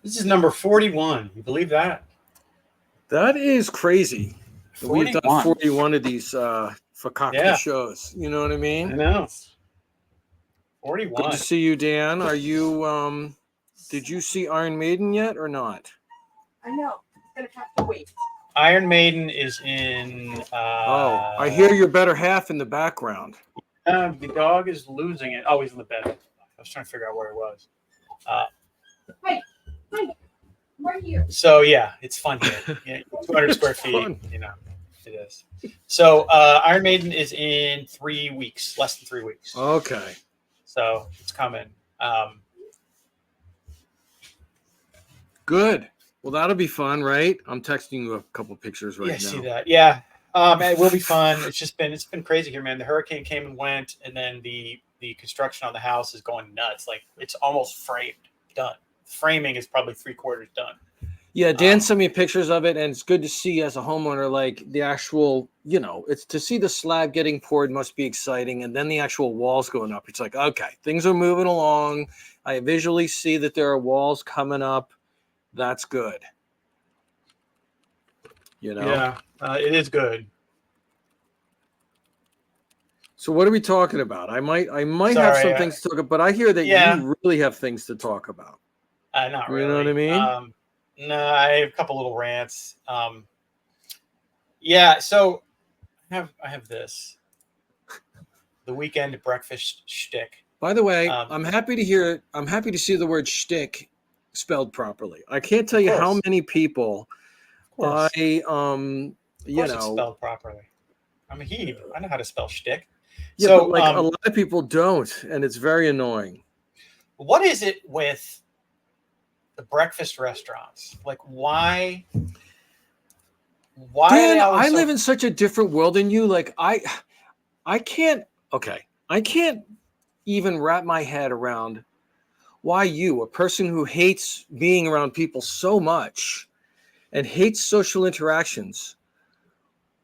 This is number 41. You believe that? That is crazy. We've done 41. 41 of these fakakta Yeah, shows. You know what I mean? I know. Good to 41. see you, Dan. Are you did you see Iron Maiden yet or not? I know. It's gonna have to wait. Iron Maiden is in. Oh, I hear your better half in the background. The dog is losing it. Oh, he's in the bed. I was trying to figure out where he was. Hey, right here. So yeah, it's fun here. Yeah, 200 square It's feet. fun. You know, it is. So Iron Maiden is in 3 weeks, less than 3 weeks. Okay. So it's coming. Good. Well, that'll be fun, right? I'm texting you a couple pictures right Yeah, now. see that. Yeah. It will be fun. It's been crazy here, man. The hurricane came and went, and then the construction on the house is going nuts. Like it's almost framed, done. Framing is probably 3/4 done. Yeah, Dan sent me pictures of it, and it's good to see as a homeowner, like the actual, it's to see the slab getting poured must be exciting, and then the actual walls going up. It's like, okay, things are moving along. I visually see that there are walls coming up. That's good. Yeah, it is good. So what are we talking about? I might have Sorry, some things to talk about, but I hear that you really have things to talk about. Not really. You know what I mean? No, I have a couple little rants. Yeah, so I have this. The weekend breakfast shtick. By the way, I'm happy to see the word shtick spelled properly. I can't tell you how many people it's spelled properly. I'm a Heeb. I know how to spell shtick. Yeah, so, but like a lot of people don't, and it's very annoying. What is it with the breakfast restaurants? Like, why? Dan, I live in such a different world than you. Like, I can't. Okay, I can't even wrap my head around why you, a person who hates being around people so much and hates social interactions,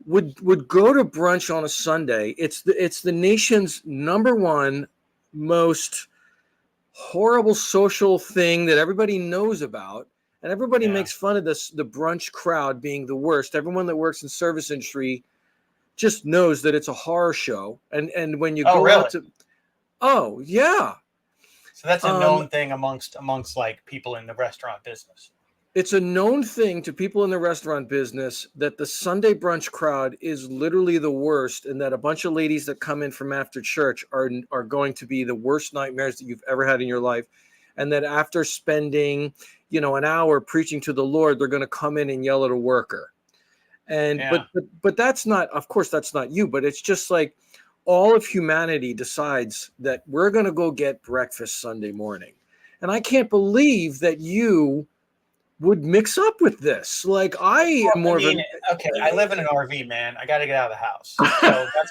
would go to brunch on a Sunday. It's the nation's #1 most horrible social thing that everybody knows about, and everybody makes fun of the brunch crowd being the worst. Everyone that works in service industry just knows that it's a horror show, and when you go out to so that's a known thing amongst like people in the restaurant business. It's a known thing to people in the restaurant business that the Sunday brunch crowd is literally the worst, and that a bunch of ladies that come in from after church are going to be the worst nightmares that you've ever had in your life. And that after spending, an hour preaching to the Lord, they're going to come in and yell at a worker. And but that's not, of course, that's not you, but it's just like all of humanity decides that we're going to go get breakfast Sunday morning. And I can't believe that you would mix up with this. Like I live in an RV, man. I got to get out of the house. So that's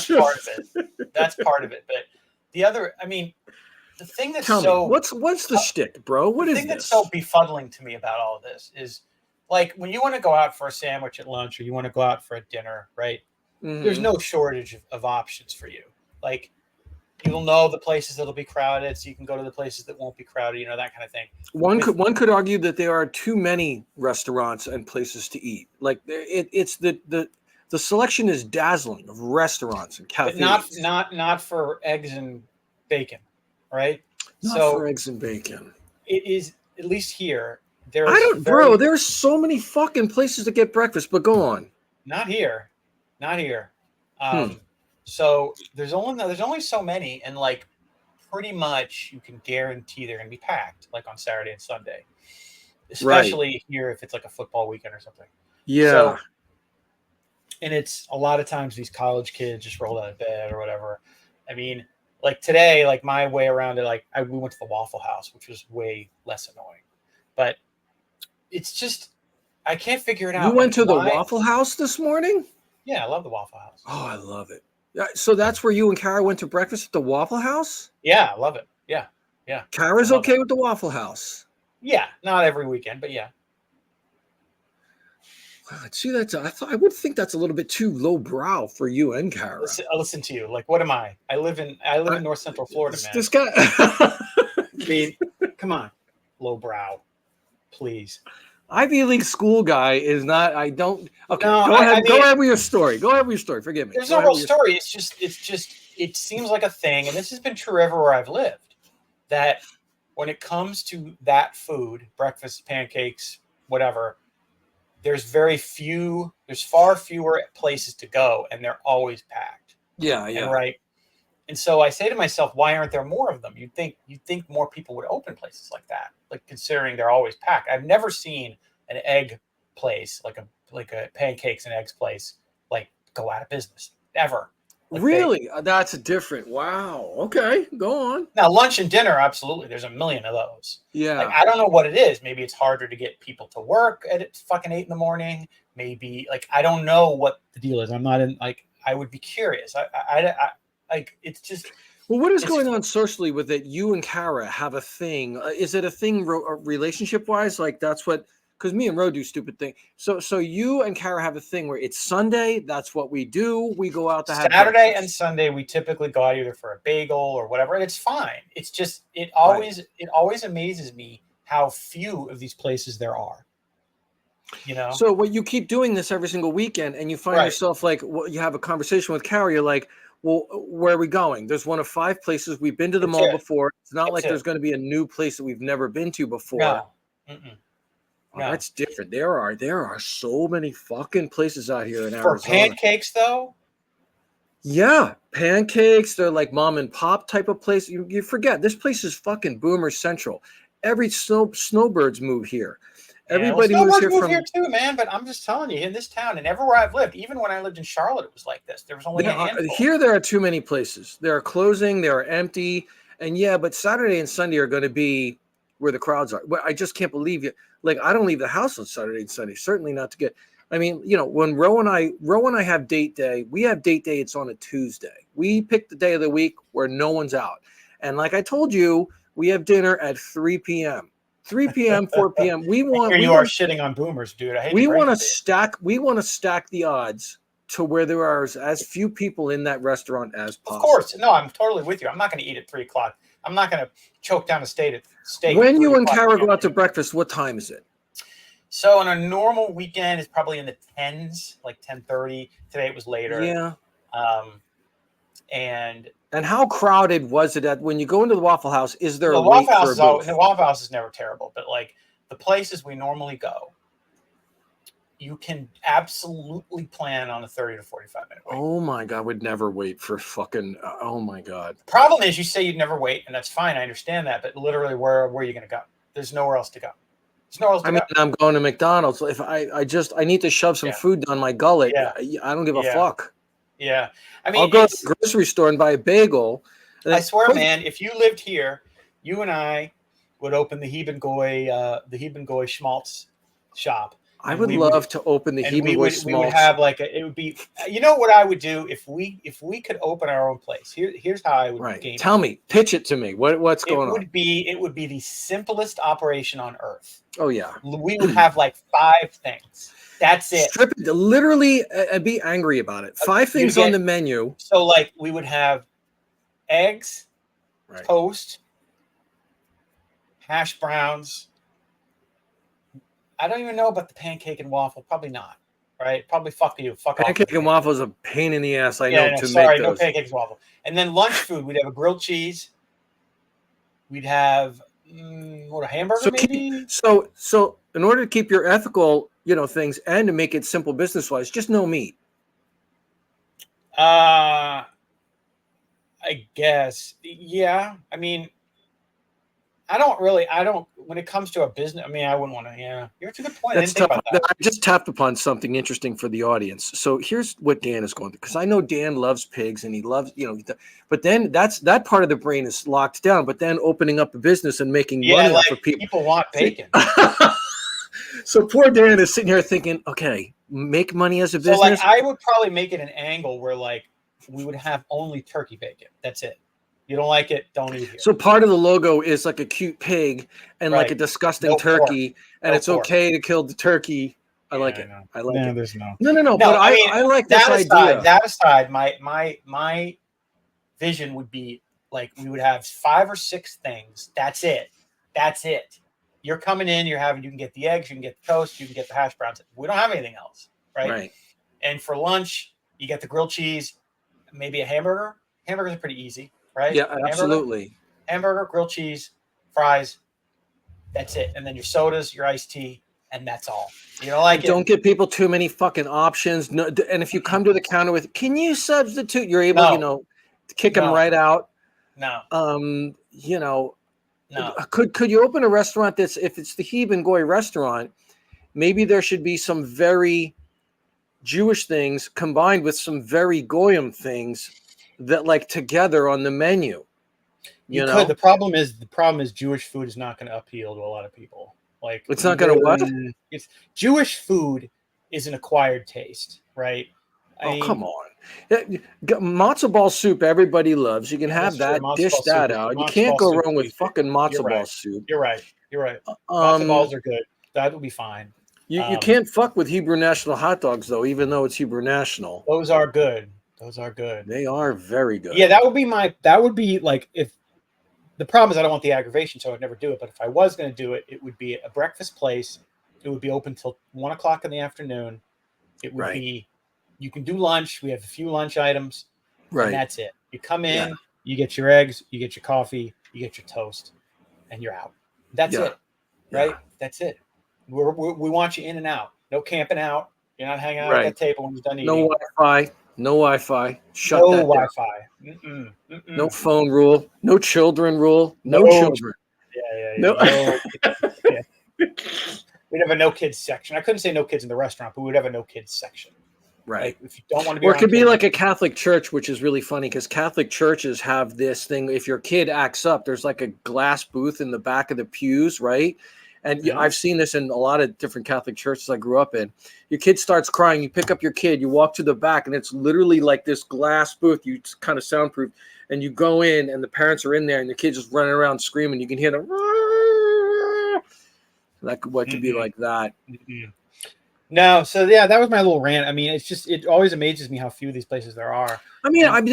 part of it. That's part of it. But the other, the thing that's what's the shtick, bro? What is this? The thing that's so befuddling to me about all of this is, like, when you want to go out for a sandwich at lunch or you want to go out for a dinner, right? Mm-hmm. There's no shortage of options for you. Like, you'll know the places that'll be crowded, so you can go to the places that won't be crowded, that kind of thing. One could argue that there are too many restaurants and places to eat. Like it's the selection is dazzling of restaurants and cafes. But not for eggs and bacon, right? Not for eggs and bacon. It is, at least here. There's so many fucking places to get breakfast, but go on. Not here. So there's only so many, and like pretty much you can guarantee they're going to be packed, like on Saturday and Sunday, especially here if it's like a football weekend or something. Yeah. So, and it's a lot of times these college kids just rolled out of bed or whatever. Like today, like my way around it, like we went to the Waffle House, which was way less annoying, but it's just I can't figure it out. You went to the Waffle House this morning? Yeah, I love the Waffle House. Oh, I love it. So that's where you and Kara went to breakfast at the Waffle House? Yeah, I love it. Yeah. Kara's okay with the Waffle House? Yeah, not every weekend, but yeah. See, I would think that's a little bit too lowbrow for you and Kara. Listen to you. Like, what am I? I live in North Central Florida, man. This guy. Come on, lowbrow. Please. Ivy League school guy is not. I don't. Okay, No, go ahead. I mean, go ahead with your story. Go ahead with your story. Forgive me. There's Go no ahead real with your story. It's just. It seems like a thing, and this has been true everywhere I've lived. That when it comes to that food, breakfast, pancakes, whatever, there's far fewer places to go, and they're always packed. Yeah. And right. And so I say to myself, why aren't there more of them? You'd think more people would open places like that, like considering they're always packed. I've never seen an egg place like a pancakes and eggs place like go out of business ever. Like really? That's different. Wow. Okay, go on. Now lunch and dinner, absolutely. There's a million of those. Yeah. Like I don't know what it is. Maybe it's harder to get people to work at fucking 8 a.m. Maybe like I don't know what the deal is. I'm not in like I would be curious. I like it's just. Well, what is going on socially with it? You and Kara have a thing. Is it a thing relationship wise? Like that's what, because me and Ro do stupid things. So you and Kara have a thing where it's Sunday. That's what we do. We go out to have Saturday breakfast. and Sunday. We typically go out either for a bagel or whatever, and it's fine. It's just it always amazes me how few of these places there are. You know. So what you keep doing this every single weekend, and you find yourself like you have a conversation with Kara. You're like, well, where are we going? There's one of 5 places. We've been to the mall before. It's not like there's going to be a new place that we've never been to before. No. Oh, that's different. There are so many fucking places out here in Arizona. For pancakes, though? Yeah, pancakes. They're like mom and pop type of place. You forget, this place is fucking boomer central. Every snowbirds move here. Everybody moves here here too, man. But I'm just telling you, in this town and everywhere I've lived, even when I lived in Charlotte, it was like this. There was only a handful. Here, there are too many places. They are closing. They are empty. And yeah, but Saturday and Sunday are going to be where the crowds are. But I just can't believe you. Like, I don't leave the house on Saturday and Sunday. Certainly not to get. I mean, you know, when Ro and I have date day. We have date day. It's on a Tuesday. We pick the day of the week where no one's out. And like I told you, we have dinner at 3 p.m. 3 p.m., 4 p.m. You are shitting on boomers, dude. We want to stack the odds to where there are as few people in that restaurant as possible. Of course. No, I'm totally with you. I'm not going to eat at 3 o'clock. I'm not going to choke down a steak. When you and Kara go out to breakfast, what time is it? So on a normal weekend, it's probably in the 10s, like 10:30. Today it was later. Yeah. And how crowded was it when you go into the Waffle House? Is there the Waffle House is never terrible, but like the places we normally go, you can absolutely plan on a 30 to 45 minute wait. Oh my God, I would never wait for fucking. Oh my God. The problem is you say you'd never wait, and that's fine. I understand that, but literally, where are you going to go? There's nowhere else to go. There's nowhere else to go. I'm going to McDonald's. If I need to shove some food down my gullet. Yeah. I don't give a fuck. Yeah, I mean, I'll go to the grocery store and buy a bagel. I swear, man, if you lived here, you and I would open the Heeb Goy schmaltz shop. I would love to open the Heeb Goy schmaltz. We would have it would be. You know what I would do if we could open our own place? Here's how I would game. Tell me, pitch it to me. What's going on? It would be the simplest operation on earth. Oh yeah, we would have like 5 things. That's it. Strip it, literally, and be angry about it. 5 things on the menu. So, like, we would have eggs, toast, hash browns. I don't even know about the pancake and waffle. Probably not. Right? Probably fuck you. Fuck off. Pancake and waffle is a pain in the ass. I know to sorry, make those. No pancakes and waffle. And then lunch food, we'd have a grilled cheese. We'd have a hamburger maybe. So in order to keep your ethical, things and to make it simple business wise, just no meat. I guess. Yeah. I mean, I don't when it comes to a business, I mean, I wouldn't want to, it's a good point. That's tough. I just tapped upon something interesting for the audience. So here's what Dan is going through, because I know Dan loves pigs and he loves, but then that part of the brain is locked down, but then opening up a business and making money for people. People want bacon. So poor Dan is sitting here thinking, okay, make money as a business. So like, I would probably make it an angle where like we would have only turkey bacon. That's it. You don't like it, don't eat it. So part of the logo is like a cute pig and like a disgusting turkey, and it's okay to kill the turkey. I like it. I like it. There's no. But I like this idea. That aside, my vision would be like we would have 5 or 6 things. That's it. you're coming in, you can get the eggs, you can get the toast, you can get the hash browns. We don't have anything else, right? Right. And for lunch, you get the grilled cheese, maybe a hamburger. Hamburgers are pretty easy, right? Yeah, absolutely. Hamburger, grilled cheese, fries. That's it. And then your sodas, your iced tea, and that's all. You don't like it? Don't give people too many fucking options. No, and if you come to the counter with, can you substitute? You're able, to kick them right out. No. No. Could you open a restaurant that's, if it's the Heeb Goy restaurant, maybe there should be some very Jewish things combined with some very Goyim things that like together on the menu. You know? The problem is Jewish food is not going to appeal to a lot of people. Like, it's not going to what? It's Jewish food is an acquired taste, right? Come on. Matzo ball soup, everybody loves. You can have that, dish that out. You can't go wrong with fucking matzo ball soup. You're right. Matzo balls are good. That will be fine. You can't fuck with Hebrew National hot dogs, though, even though it's Hebrew National. Those are good. They are very good. Yeah, that would be like, if the problem is I don't want the aggravation, so I'd never do it. But if I was going to do it, it would be a breakfast place. It would be open till 1 o'clock in the afternoon. It would be, you can do lunch. We have a few lunch items. Right. And that's it. You come in, you get your eggs, you get your coffee, you get your toast, and you're out. That's it. Right? Yeah. That's it. We want you in and out. No camping out. You're not hanging out at that table when you're done eating. No Wi-Fi. Shut that down. Wi-Fi. No phone rule. No children rule. No children. Yeah. No. We'd have a no kids section. I couldn't say no kids in the restaurant, but we'd have a no kids section. Right. Like, if you don't want to be, or it could be like a Catholic church, which is really funny because Catholic churches have this thing. If your kid acts up, there's like a glass booth in the back of the pews, right? And I've seen this in a lot of different Catholic churches I grew up in. Your kid starts crying, you pick up your kid, you walk to the back, and it's literally like this glass booth. You kind of soundproof, and you go in, and the parents are in there, and the kid's just running around screaming. You can hear them. That could be like that. No, so yeah, that was my little rant. I mean, it always amazes me how few of these places there are. I mean, I'm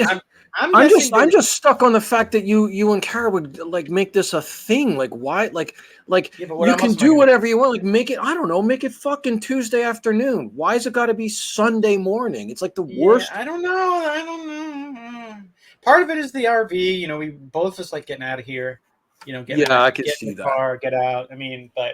just stuck on the fact that you and Kara would like make this a thing. Like, why? Like you can do whatever you want. Like, make it. I don't know. Make it fucking Tuesday afternoon. Why is it got to be Sunday morning? It's like the worst. I don't know. Part of it is the RV. You know, we both just like getting out of here. You know, I could see that. Car, get out. I mean, but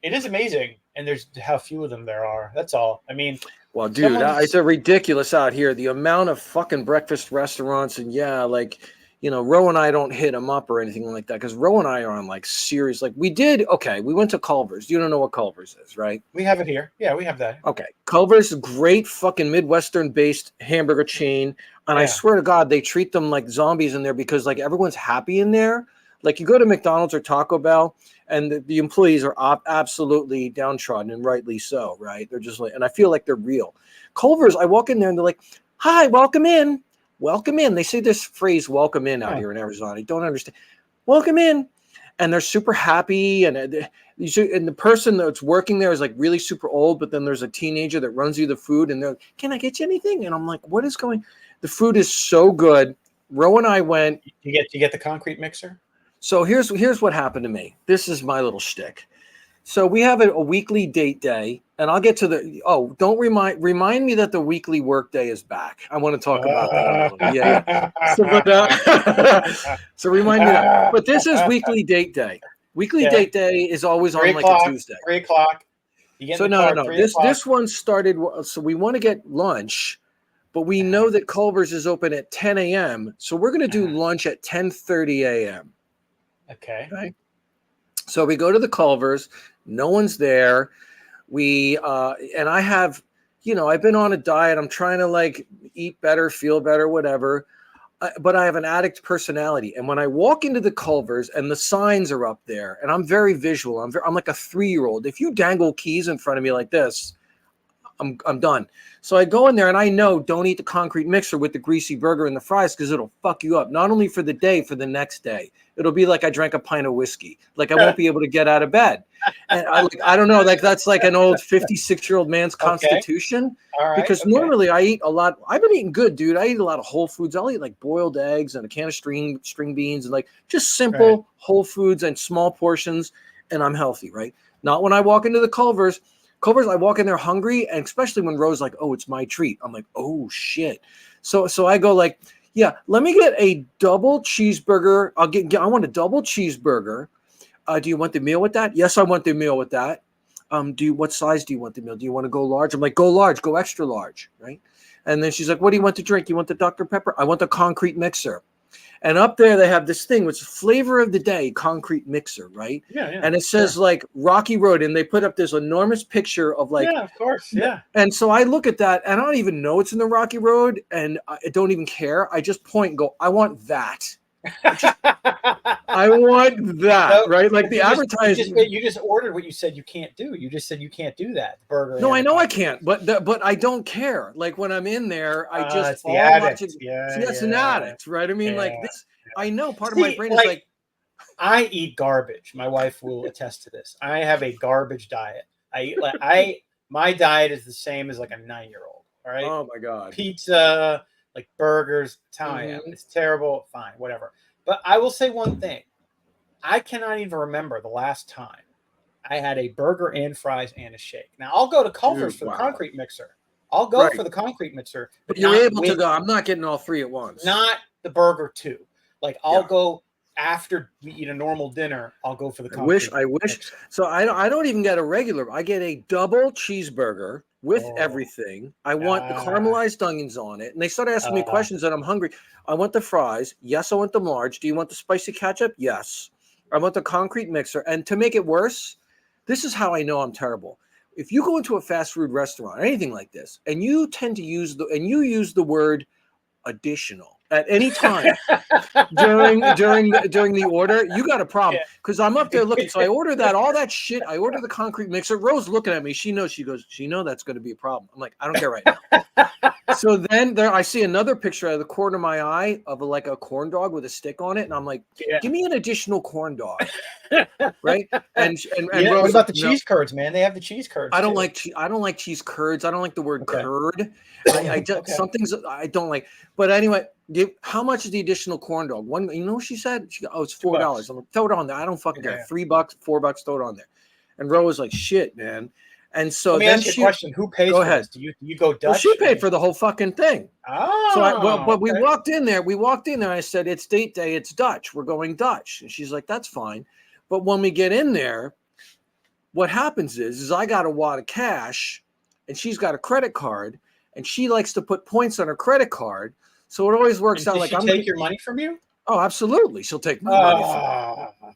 it is amazing, and there's how few of them there are. That's all. I mean. Well, dude, it's a ridiculous out here. The amount of fucking breakfast restaurants and Ro and I don't hit them up or anything like that because Ro and I are on like serious. Like we went to Culvers. You don't know what Culvers is, right? We have it here. Yeah, we have that. Okay, Culvers is a great fucking Midwestern-based hamburger chain, and I swear to God, they treat them like zombies in there because like everyone's happy in there. Like you go to McDonald's or Taco Bell, and the employees are absolutely downtrodden, and rightly so, right? They're just like, and I feel like they're real. Culver's, I walk in there and they're like, "Hi, welcome in, welcome in." They say this phrase "welcome in" out here in Arizona. I don't understand. Welcome in, and they're super happy, and the person that's working there is like really super old, but then there's a teenager that runs you the food, and they're like, "Can I get you anything?" And I'm like, "What is going?" The food is so good. Ro and I went. You get the concrete mixer. So here's what happened to me. This is my little shtick. So we have a weekly date day, and I'll get to the. Oh, don't remind me that the weekly work day is back. I want to talk about that. Yeah. So remind me that. But this is weekly date day. Weekly date day is always on like a Tuesday. 3 o'clock. So no. This one started. So we want to get lunch, but we know that Culvers is open at 10 a.m. So we're going to do lunch at 10:30 a.m. Okay. So we go to the Culvers. No one's there. And I have, I've been on a diet. I'm trying to like eat better, feel better, whatever. But I have an addict personality. And when I walk into the Culvers and the signs are up there, and I'm very visual. I'm like a 3-year-old. If you dangle keys in front of me like this, I'm done. So I go in there and I know don't eat the concrete mixer with the greasy burger and the fries because it'll fuck you up. Not only for the day, for the next day. It'll be like I drank a pint of whiskey. Like I won't be able to get out of bed. And I don't know, like that's like an old 56-year-old man's constitution. All right. Because normally I eat a lot. I've been eating good, dude. I eat a lot of whole foods. I'll eat like boiled eggs and a can of string beans and like just simple whole foods and small portions. And I'm healthy, right? Not when I walk into the Culvers. I walk in there hungry, and especially when Rose like, oh, it's my treat. I'm like, oh shit. So I go like, yeah, let me get a double cheeseburger. I want a double cheeseburger. Do you want the meal with that? Yes, I want the meal with that. What size do you want the meal? Do you want to go large? I'm like, go large, go extra large, right? And then she's like, what do you want to drink? You want the Dr. Pepper? I want the concrete mixer. And up there they have this thing, which is flavor of the day, concrete mixer, right? Yeah. And it says like Rocky Road, and they put up this enormous picture of like, yeah, of course, yeah. And so I look at that, and I don't even know it's in the Rocky Road, and I don't even care. I just point and go, I want that. I want that, right? Like the advertising. You just ordered what you said you can't do. You just said you can't do that. Burger. No, I know I can't, but I don't care. Like when I'm in there, I just it's the addict. See, that's an addict, right? I mean, like this. I know part of my brain is like. I eat garbage. My wife will attest to this. I have a garbage diet. My diet is the same as like a 9-year-old. All right. Oh my god. Pizza, like burgers. Tell I am. It's terrible. Fine, whatever. But I will say one thing. I cannot even remember the last time I had a burger and fries and a shake. Now I'll go to Culvers for the concrete mixer. I'll go for the concrete mixer. But you're able to go. I'm not getting all three at once. Not the burger too. Like I'll go after we eat a normal dinner. I'll go for the concrete. I wish. Mixer. So I don't even get a regular. I get a double cheeseburger with everything. I want the caramelized onions on it. And they started asking me questions and I'm hungry. I want the fries. Yes, I want them large. Do you want the spicy ketchup? Yes. I want the concrete mixer. And to make it worse, this is how I know I'm terrible. If you go into a fast food restaurant or anything like this, and you tend to use the word additional at any time during the order, you got a problem. Because I'm up there looking. So I order all that shit. I order the concrete mixer. Rose looking at me. She knows. She goes, she knows that's going to be a problem. I'm like, I don't care right now. So then I see another picture out of the corner of my eye of like a corn dog with a stick on it, and I'm like, give me an additional corn dog, right? And Rose, what about the cheese curds, man? They have the cheese curds. I don't like cheese curds. I don't like the word curd. I just some things I don't like. But anyway, how much is the additional corn dog? One, you know what she said? It's $4. I'm like, throw it on there. I don't fucking care. $3, $4, throw it on there. And Ro was like, shit, man. And so let me ask you a question. Who pays for this? Do you go Dutch? Well, she paid for the whole fucking thing. Oh. So we walked in there. And I said, it's date day. It's Dutch. We're going Dutch. And she's like, that's fine. But when we get in there, what happens is I got a wad of cash and she's got a credit card and she likes to put points on her credit card. So it always works out like I'm take your money from you. Oh, absolutely. She'll take my money from me.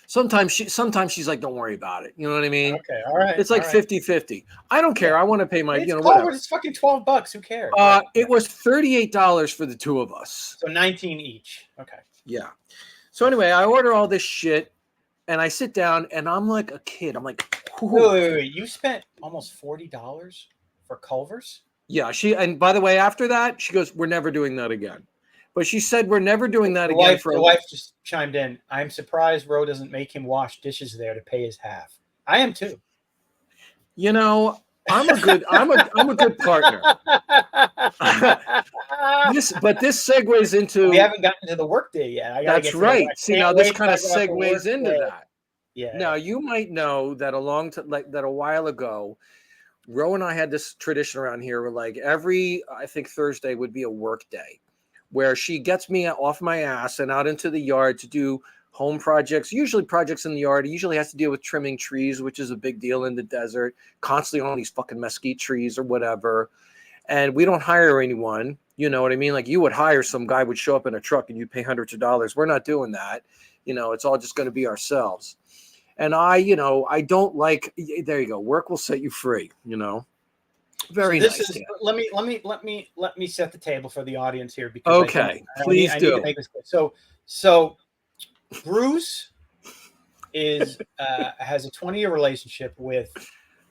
Sometimes she's like, don't worry about it. You know what I mean? Okay, all right. It's like 50-50. I don't care. I want to pay my, whatever. Whatever. It's fucking $12. Who cares? It was $38 for the two of us. So 19 each. Okay. Yeah. So anyway, I order all this shit and I sit down and I'm like a kid. I'm like, wait. You spent almost $40 for Culvers? Yeah. And by the way, after that, she goes, we're never doing that again. But she said we're never doing that again. The wife just chimed in. I'm surprised Ro doesn't make him wash dishes there to pay his half. I am too. I'm a good partner. This segues into. We haven't gotten to the workday yet. That's right. See, now this kind of segues into that. Yeah. Now you might know that a while ago, Ro and I had this tradition around here where like every, I think Thursday would be a work day, where she gets me off my ass and out into the yard to do home projects, usually projects in the yard. It usually has to deal with trimming trees, which is a big deal in the desert, constantly on these fucking mesquite trees or whatever. And we don't hire anyone. You know what I mean? Like you would hire some guy would show up in a truck and you'd pay hundreds of dollars. We're not doing that. It's all just going to be ourselves. And I don't like, there you go. Work will set you free, Very nice. Let me set the table for the audience here because please do. I need to make this clear. So Bruce has a 20-year relationship with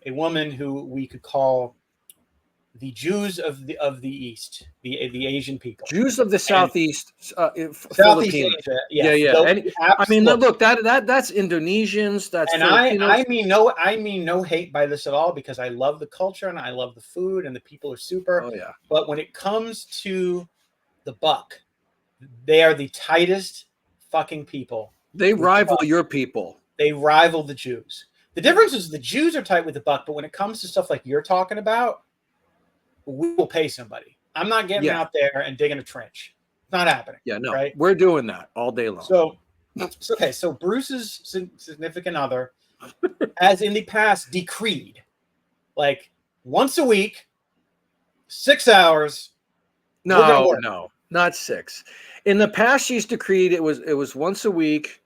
a woman who we could call the Jews of the East, the Asian people. Jews of the Southeast, Southeast Filipinos. Asia, Yeah, yeah. So, And I mean, look, that's Indonesians, that's and Filipinos. I mean no hate by this at all, because I love the culture and I love the food and the people are super. Oh yeah. But when it comes to the buck, they are the tightest fucking people. They rival your people. They rival the Jews. The difference is the Jews are tight with the buck, but when it comes to stuff like you're talking about, we will pay somebody. I'm not getting out there and digging a trench. It's not happening. Yeah, no. Right? We're doing that all day long. So okay, so Bruce's significant other has in the past decreed, like, once a week, 6 hours. No, not 6. In the past, she's decreed it was once a week,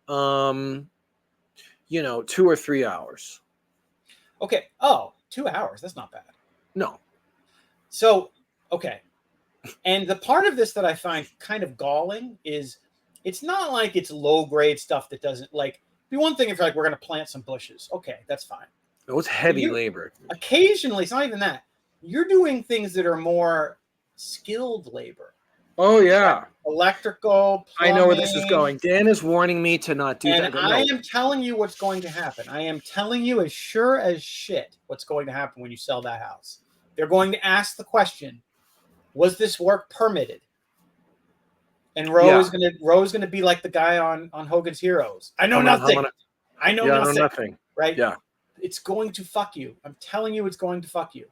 2 or 3 hours. Okay. Oh, 2 hours. That's not bad. No. So, okay. And the part of this that I find kind of galling is it's not like it's low grade stuff that doesn't, like, be one thing if like we're going to plant some bushes. Okay, that's fine. It was heavy labor. Occasionally, it's not even that. You're doing things that are more skilled labor. Oh yeah. Like electrical, plumbing. I know where this is going. Dan is warning me to not do that. And I am telling you what's going to happen. I am telling you as sure as shit what's going to happen when you sell that house. They're going to ask the question, was this work permitted? And Roe is gonna be like the guy on Hogan's Heroes. I know nothing. I know nothing. Right? Yeah. It's going to fuck you. I'm telling you, it's going to fuck you.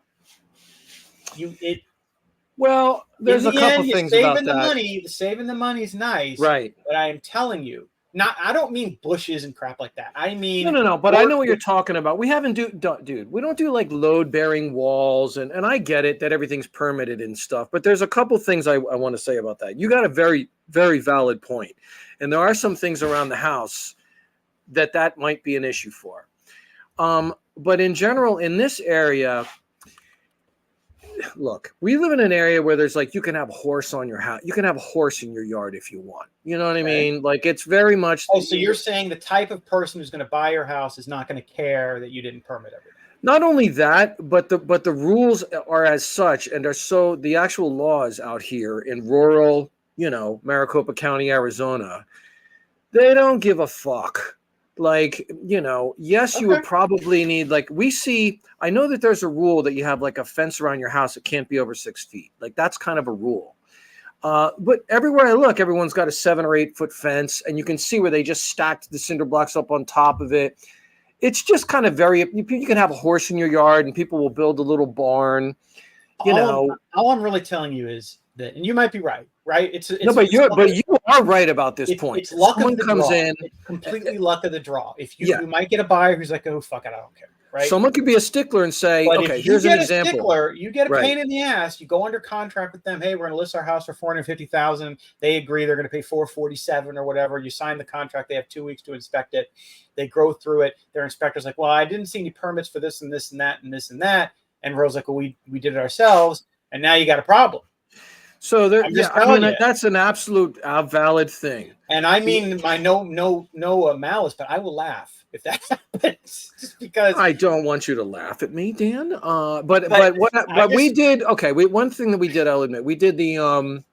Well, there's a couple things about that. Saving the money is nice, right? But I am telling you, I don't mean bushes and crap like that. I mean no. But I know what you're talking about. We haven't dude. We don't do like load bearing walls, and I get it that everything's permitted and stuff. But there's a couple things I want to say about that. You got a very, very valid point, and there are some things around the house that might be an issue for. But in general, in this area, look, we live in an area where there's like, you can have a horse on your house. You can have a horse in your yard if you want. You know what I mean? Like, it's very much. Oh, so you're saying the type of person who's going to buy your house is not going to care that you didn't permit everything. Not only that, but the rules are as such, and are so the actual laws out here in rural, Maricopa County, Arizona, they don't give a fuck. Like, yes, you would probably need, like, I know that there's a rule that you have like a fence around your house that can't be over 6 feet. Like, that's kind of a rule. But everywhere I look, everyone's got a 7 or 8 foot fence, and you can see where they just stacked the cinder blocks up on top of it. It's just kind of you can have a horse in your yard, and people will build a little barn. All I'm really telling you is that, and you might be right? But you are right about this point. It's luck Someone of the comes draw. in, it's completely luck of the draw. If you might get a buyer who's like, oh fuck it, I don't care. Right? Someone could be a stickler and say, but okay, here's an example. Stickler, you get a pain in the ass. You go under contract with them. Hey, we're going to list our house for $450,000. They agree they're going to pay $447,000 or whatever. You sign the contract. They have 2 weeks to inspect it. They go through it. Their inspector's like, well, I didn't see any permits for this and this and that and this and that. And Rose's like, well, we did it ourselves, and now you got a problem. So that's an absolute valid thing. And I mean, my no malice, but I will laugh if that happens, just because I don't want you to laugh at me, Dan. But we did one thing that we did, I'll admit, we did the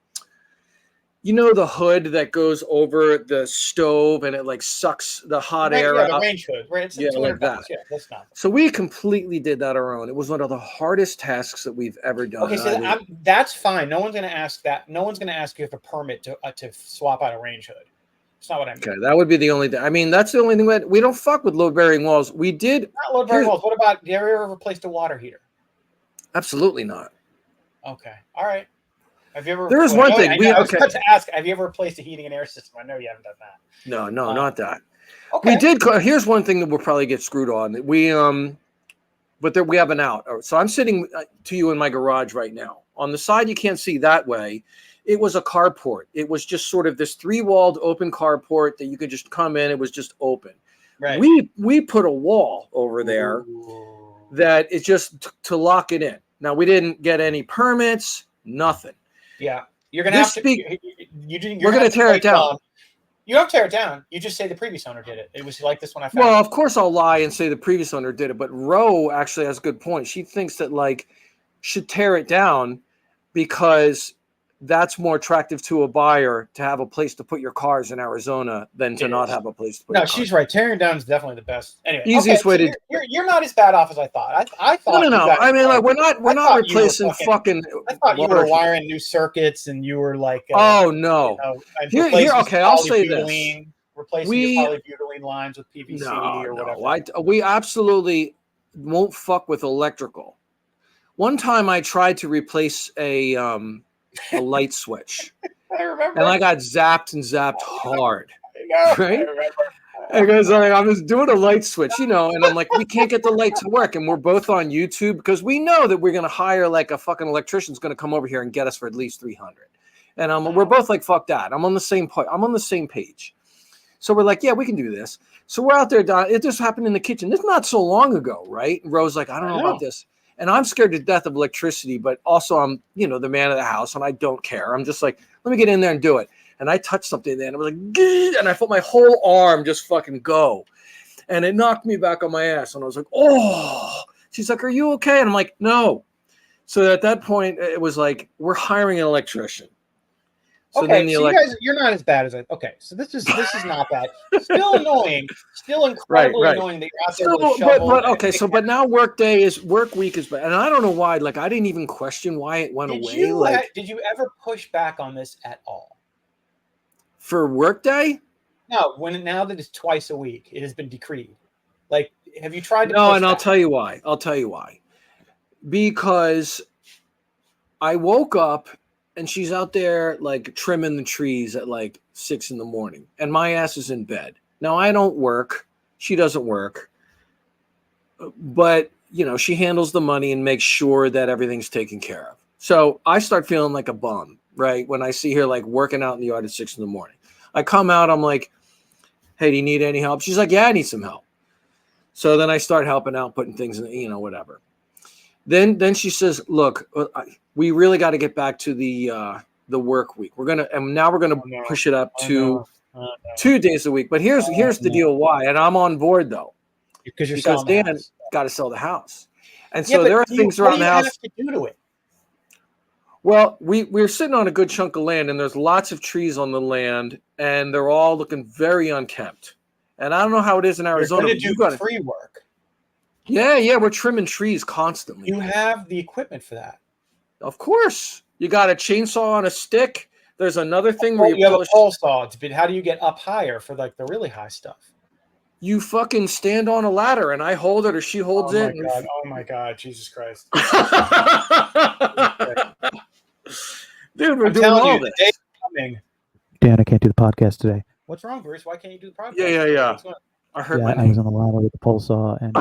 the hood that goes over the stove and it like sucks the hot air out. The range hood, right? It's like that. Yeah, that's not. So we completely did that our own. It was one of the hardest tasks that we've ever done. Okay, so that's fine. No one's going to ask that. No one's going to ask you for a permit to swap out a range hood. It's not what I mean. Okay, that would be the only thing. I mean, that's the only thing that we don't fuck with load bearing walls. We did not load bearing walls. What about? Do you ever replaced a water heater? Absolutely not. Okay, all right. Have you ever? There is one thing. I was about to ask. Have you ever replaced a heating and air system? I know you haven't done that. No, not that. Okay. We did. Here's one thing that we'll probably get screwed on. We have an out. So I'm sitting to you in my garage right now. On the side, you can't see that way. It was a carport. It was just sort of this 3-walled open carport that you could just come in. It was just open. Right. We put a wall over there that is just to lock it in. Now we didn't get any permits. Nothing. Yeah, you're gonna have to. We're gonna tear it down. You don't tear it down. You just say the previous owner did it. It was like this when I found Well, it. of course I'll lie and say the previous owner did it, but Ro actually has a good point. She thinks that like should tear it down because that's more attractive to a buyer to have a place to put your cars in Arizona than to not have a place to put your No, cars. she's right. Tearing down is definitely the best. Anyway, Easiest way to you're not as bad off as I thought. I thought no. you guys I mean, like we're not thought you were replacing fucking. I thought you were water wiring new circuits and you were like oh no. and Here replacing okay, I'll say this. Replacing your polybutylene lines with PVC or whatever. We absolutely won't fuck with electrical. One time I tried to replace a light switch. I remember. And I got zapped hard. I know, right? I remember. Because like, I was doing a light switch, and I'm like, we can't get the light to work. And we're both on YouTube because we know that we're going to hire like a fucking electrician's going to come over here and get us for at least 300. And we're both like, fuck that. I'm on the same point. I'm on the same page. So we're like, yeah, we can do this. So we're out there. It just happened in the kitchen. This is not so long ago, right? And Rose's like, I don't know about this. And I'm scared to death of electricity, but also I'm, the man of the house and I don't care. I'm just like, let me get in there and do it. And I touched something there and I was like, Gee! And I felt my whole arm just fucking go. And it knocked me back on my ass. And I was like, oh, she's like, are you okay? And I'm like, no. So at that point, it was like, we're hiring an electrician. So okay, so you guys, you're not as bad as I. Okay, so this is not bad. Still annoying. Still incredibly annoying that you're out there with a shovel. But okay, but now work week is bad, and I don't know why. Like I didn't even question why it went away. Did you ever push back on this at all? For work day? No. Now that it's twice a week, it has been decreed. Like, have you tried to? No, and I'll tell you why. Because I woke up. And she's out there like trimming the trees at like 6 a.m. and my ass is in bed. Now I don't work. She doesn't work. But, she handles the money and makes sure that everything's taken care of. So I start feeling like a bum, right? When I see her like working out in the yard at 6 a.m. I come out, I'm like, hey, do you need any help? She's like, yeah, I need some help. So then I start helping out, putting things in, whatever. Then she says, look, we really got to get back to the work week. We're gonna push it up to 2 days a week. But here's the deal why, and I'm on board though, because Dan got to sell the house, and so there are things around the house. What do you have to do to it? Well, we're sitting on a good chunk of land, and there's lots of trees on the land, and they're all looking very unkempt. And I don't know how it is in Arizona. You're going to do free work. Yeah, we're trimming trees constantly. You have the equipment for that. Of course. You got a chainsaw on a stick. There's another thing where you have a pole saw. But how do you get up higher for like the really high stuff? You fucking stand on a ladder and I hold it or she holds it. Oh my God. Jesus Christ. Dude, we're doing all this. The day's coming. Dan, I can't do the podcast today. What's wrong, Bruce? Why can't you do the podcast? Yeah. I hurt my knee. I was on the ladder with the pole saw and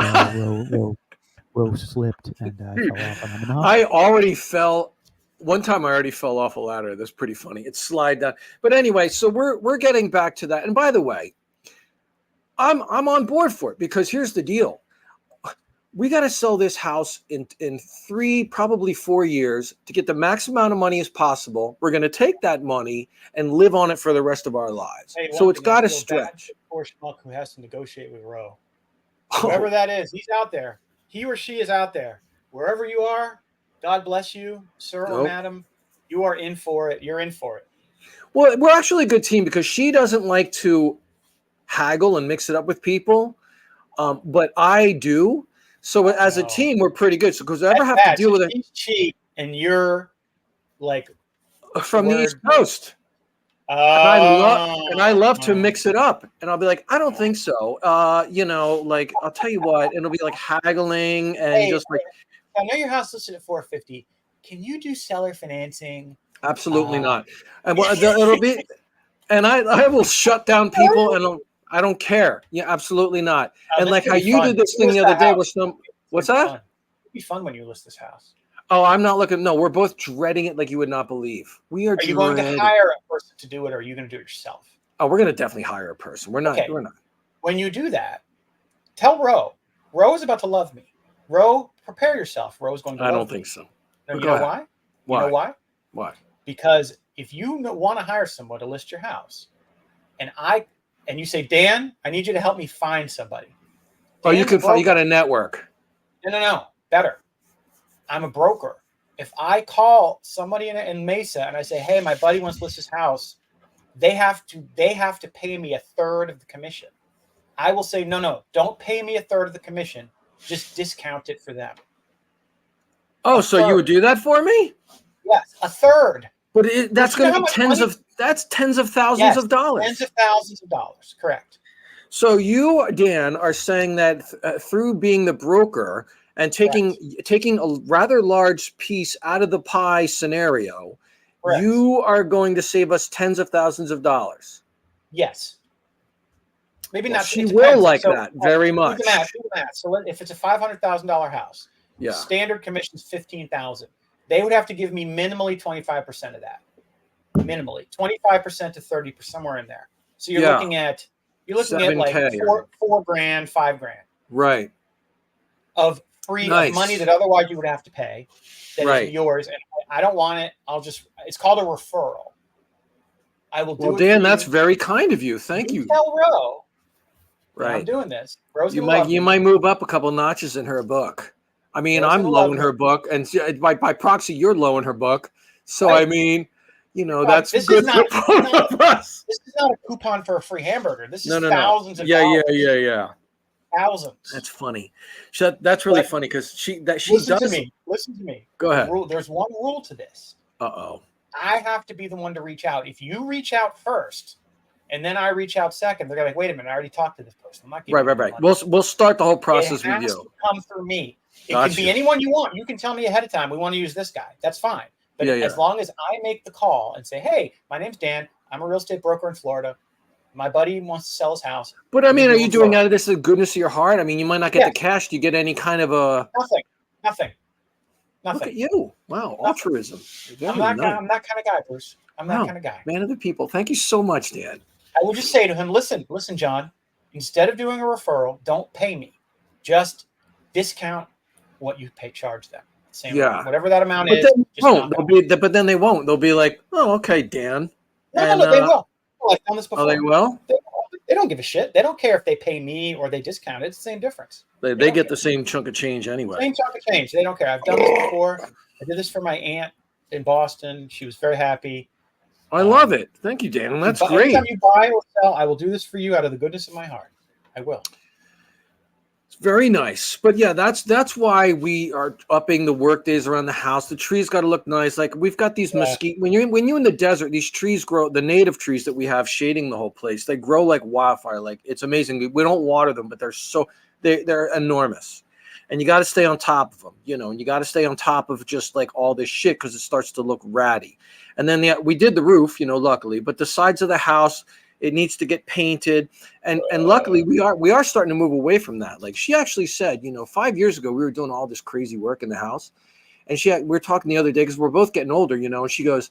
Ro slipped and I fell off. And I'm in the hospital. I already fell. One time I already fell off a ladder. That's pretty funny. It slid down. But anyway, so we're getting back to that. And by the way, I'm on board for it because here's the deal. We got to sell this house in 3, probably 4 years to get the max amount of money as possible. We're going to take that money and live on it for the rest of our lives. Hey, so it's got to stretch. Poor schmuck who has to negotiate with Ro. Whoever that is, he's out there. He or she is out there. Wherever you are, God bless you, sir or madam. You are in for it. You're in for it. Well, we're actually a good team because she doesn't like to haggle and mix it up with people, but I do. So as a team, we're pretty good. So because I ever have to deal with it, he's cheap, and you're like from the East Coast. And I love to mix it up. And I'll be like, I don't think so. Like I'll tell you what, it'll be like haggling and just like. I know your house listed at $450. Can you do seller financing? Absolutely not. And it'll be, and I will shut down people and I don't care. Yeah, absolutely not. And like how you did this thing the other day with some. What's that? It'd be fun when you list this house. Oh, I'm not looking. No, we're both dreading it like you would not believe. We are. Are you going to hire a person to do it, or are you going to do it yourself? Oh, we're going to definitely hire a person. We're not. Okay. We're not. When you do that, tell Ro. Ro is about to love me. Ro, prepare yourself. Ro is going to. I don't think so. No, you know why? Why? You know why? Why? Because if you want to hire someone to list your house, and you say, Dan, I need you to help me find somebody. Oh, you Dan's a can find. You broker. got a network. No. Better. I'm a broker. If I call somebody in Mesa and I say, hey, my buddy wants to list his house, they have to pay me 1/3 of the commission. I will say, no, don't pay me 1/3 of the commission. Just discount it for them. Oh, so you would do that for me? Yes, 1/3. But that's going to be tens of thousands of dollars. Tens of thousands of dollars. Correct. So you, Dan, are saying that through being the broker and taking a rather large piece out of the pie scenario, Correct. you are going to save us tens of thousands of dollars. Yes. Maybe Well, not. she will like that very much. Do the math. So if it's a $500,000 house, yeah, standard commission is $15,000. They would have to give me minimally 25% of that. Minimally 25% to 30%, somewhere in there. So you're looking at like $4 grand, $5 grand, right, of free of money that otherwise you would have to pay. That is yours, and I don't want it. It's called a referral. I will do it. Well, Dan, that's very kind of you. Thank you. Tell Ro. Right. I'm doing this. Rose, you might move up a couple notches in her book. I mean, I'm low in her book, and by proxy, you're low in her book. So I mean, that's good for both of us. This is not a coupon for a free hamburger. This is thousands of dollars. Yeah. Thousands. That's funny. That's really funny because she listen to me. Go ahead. There's one rule to this. Uh-oh. I have to be the one to reach out. If you reach out first, and then I reach out second, they're gonna be like, wait a minute, I already talked to this person. I'm not giving right. We'll start the whole process with you. To come through me. It can be anyone you want. You can tell me ahead of time we want to use this guy. That's fine. But as long as I make the call and say, hey, my name's Dan. I'm a real estate broker in Florida. My buddy wants to sell his house. But I mean, are you doing out of this the goodness of your heart? I mean, you might not get the cash. Do you get any kind of a nothing? Look at you. Wow, altruism. I'm that kind of guy, Bruce. I'm that kind of guy. Man of the people. Thank you so much, Dan. I will just say to him, listen, John, instead of doing a referral, don't pay me. Just discount what you charge them. Whatever that amount is. But then they won't. They'll be like, oh, okay, Dan. No, they will. I've done this before. Oh, they will? They don't give a shit. They don't care if they pay me or they discount it. It's the same difference. They get the same chunk of change anyway. Same chunk of change. They don't care. I've done this before. I did this for my aunt in Boston. She was very happy. I love it. Thank you, Dan. That's great. Anytime you buy or sell, I will do this for you out of the goodness of my heart. I will. Very nice. But yeah, that's why we are upping the work days around the house. The trees got to look nice. Like we've got these mesquite. When you're in the desert, these trees grow. The native trees that we have shading the whole place, they grow like wildfire. Like it's amazing. We don't water them, but they're enormous. And you got to stay on top of them, and you got to stay on top of just like all this shit because it starts to look ratty. And then we did the roof, luckily, but the sides of the house, it needs to get painted. And luckily we are starting to move away from that. Like she actually said, 5 years ago, we were doing all this crazy work in the house. And we were talking the other day because we're both getting older, and she goes,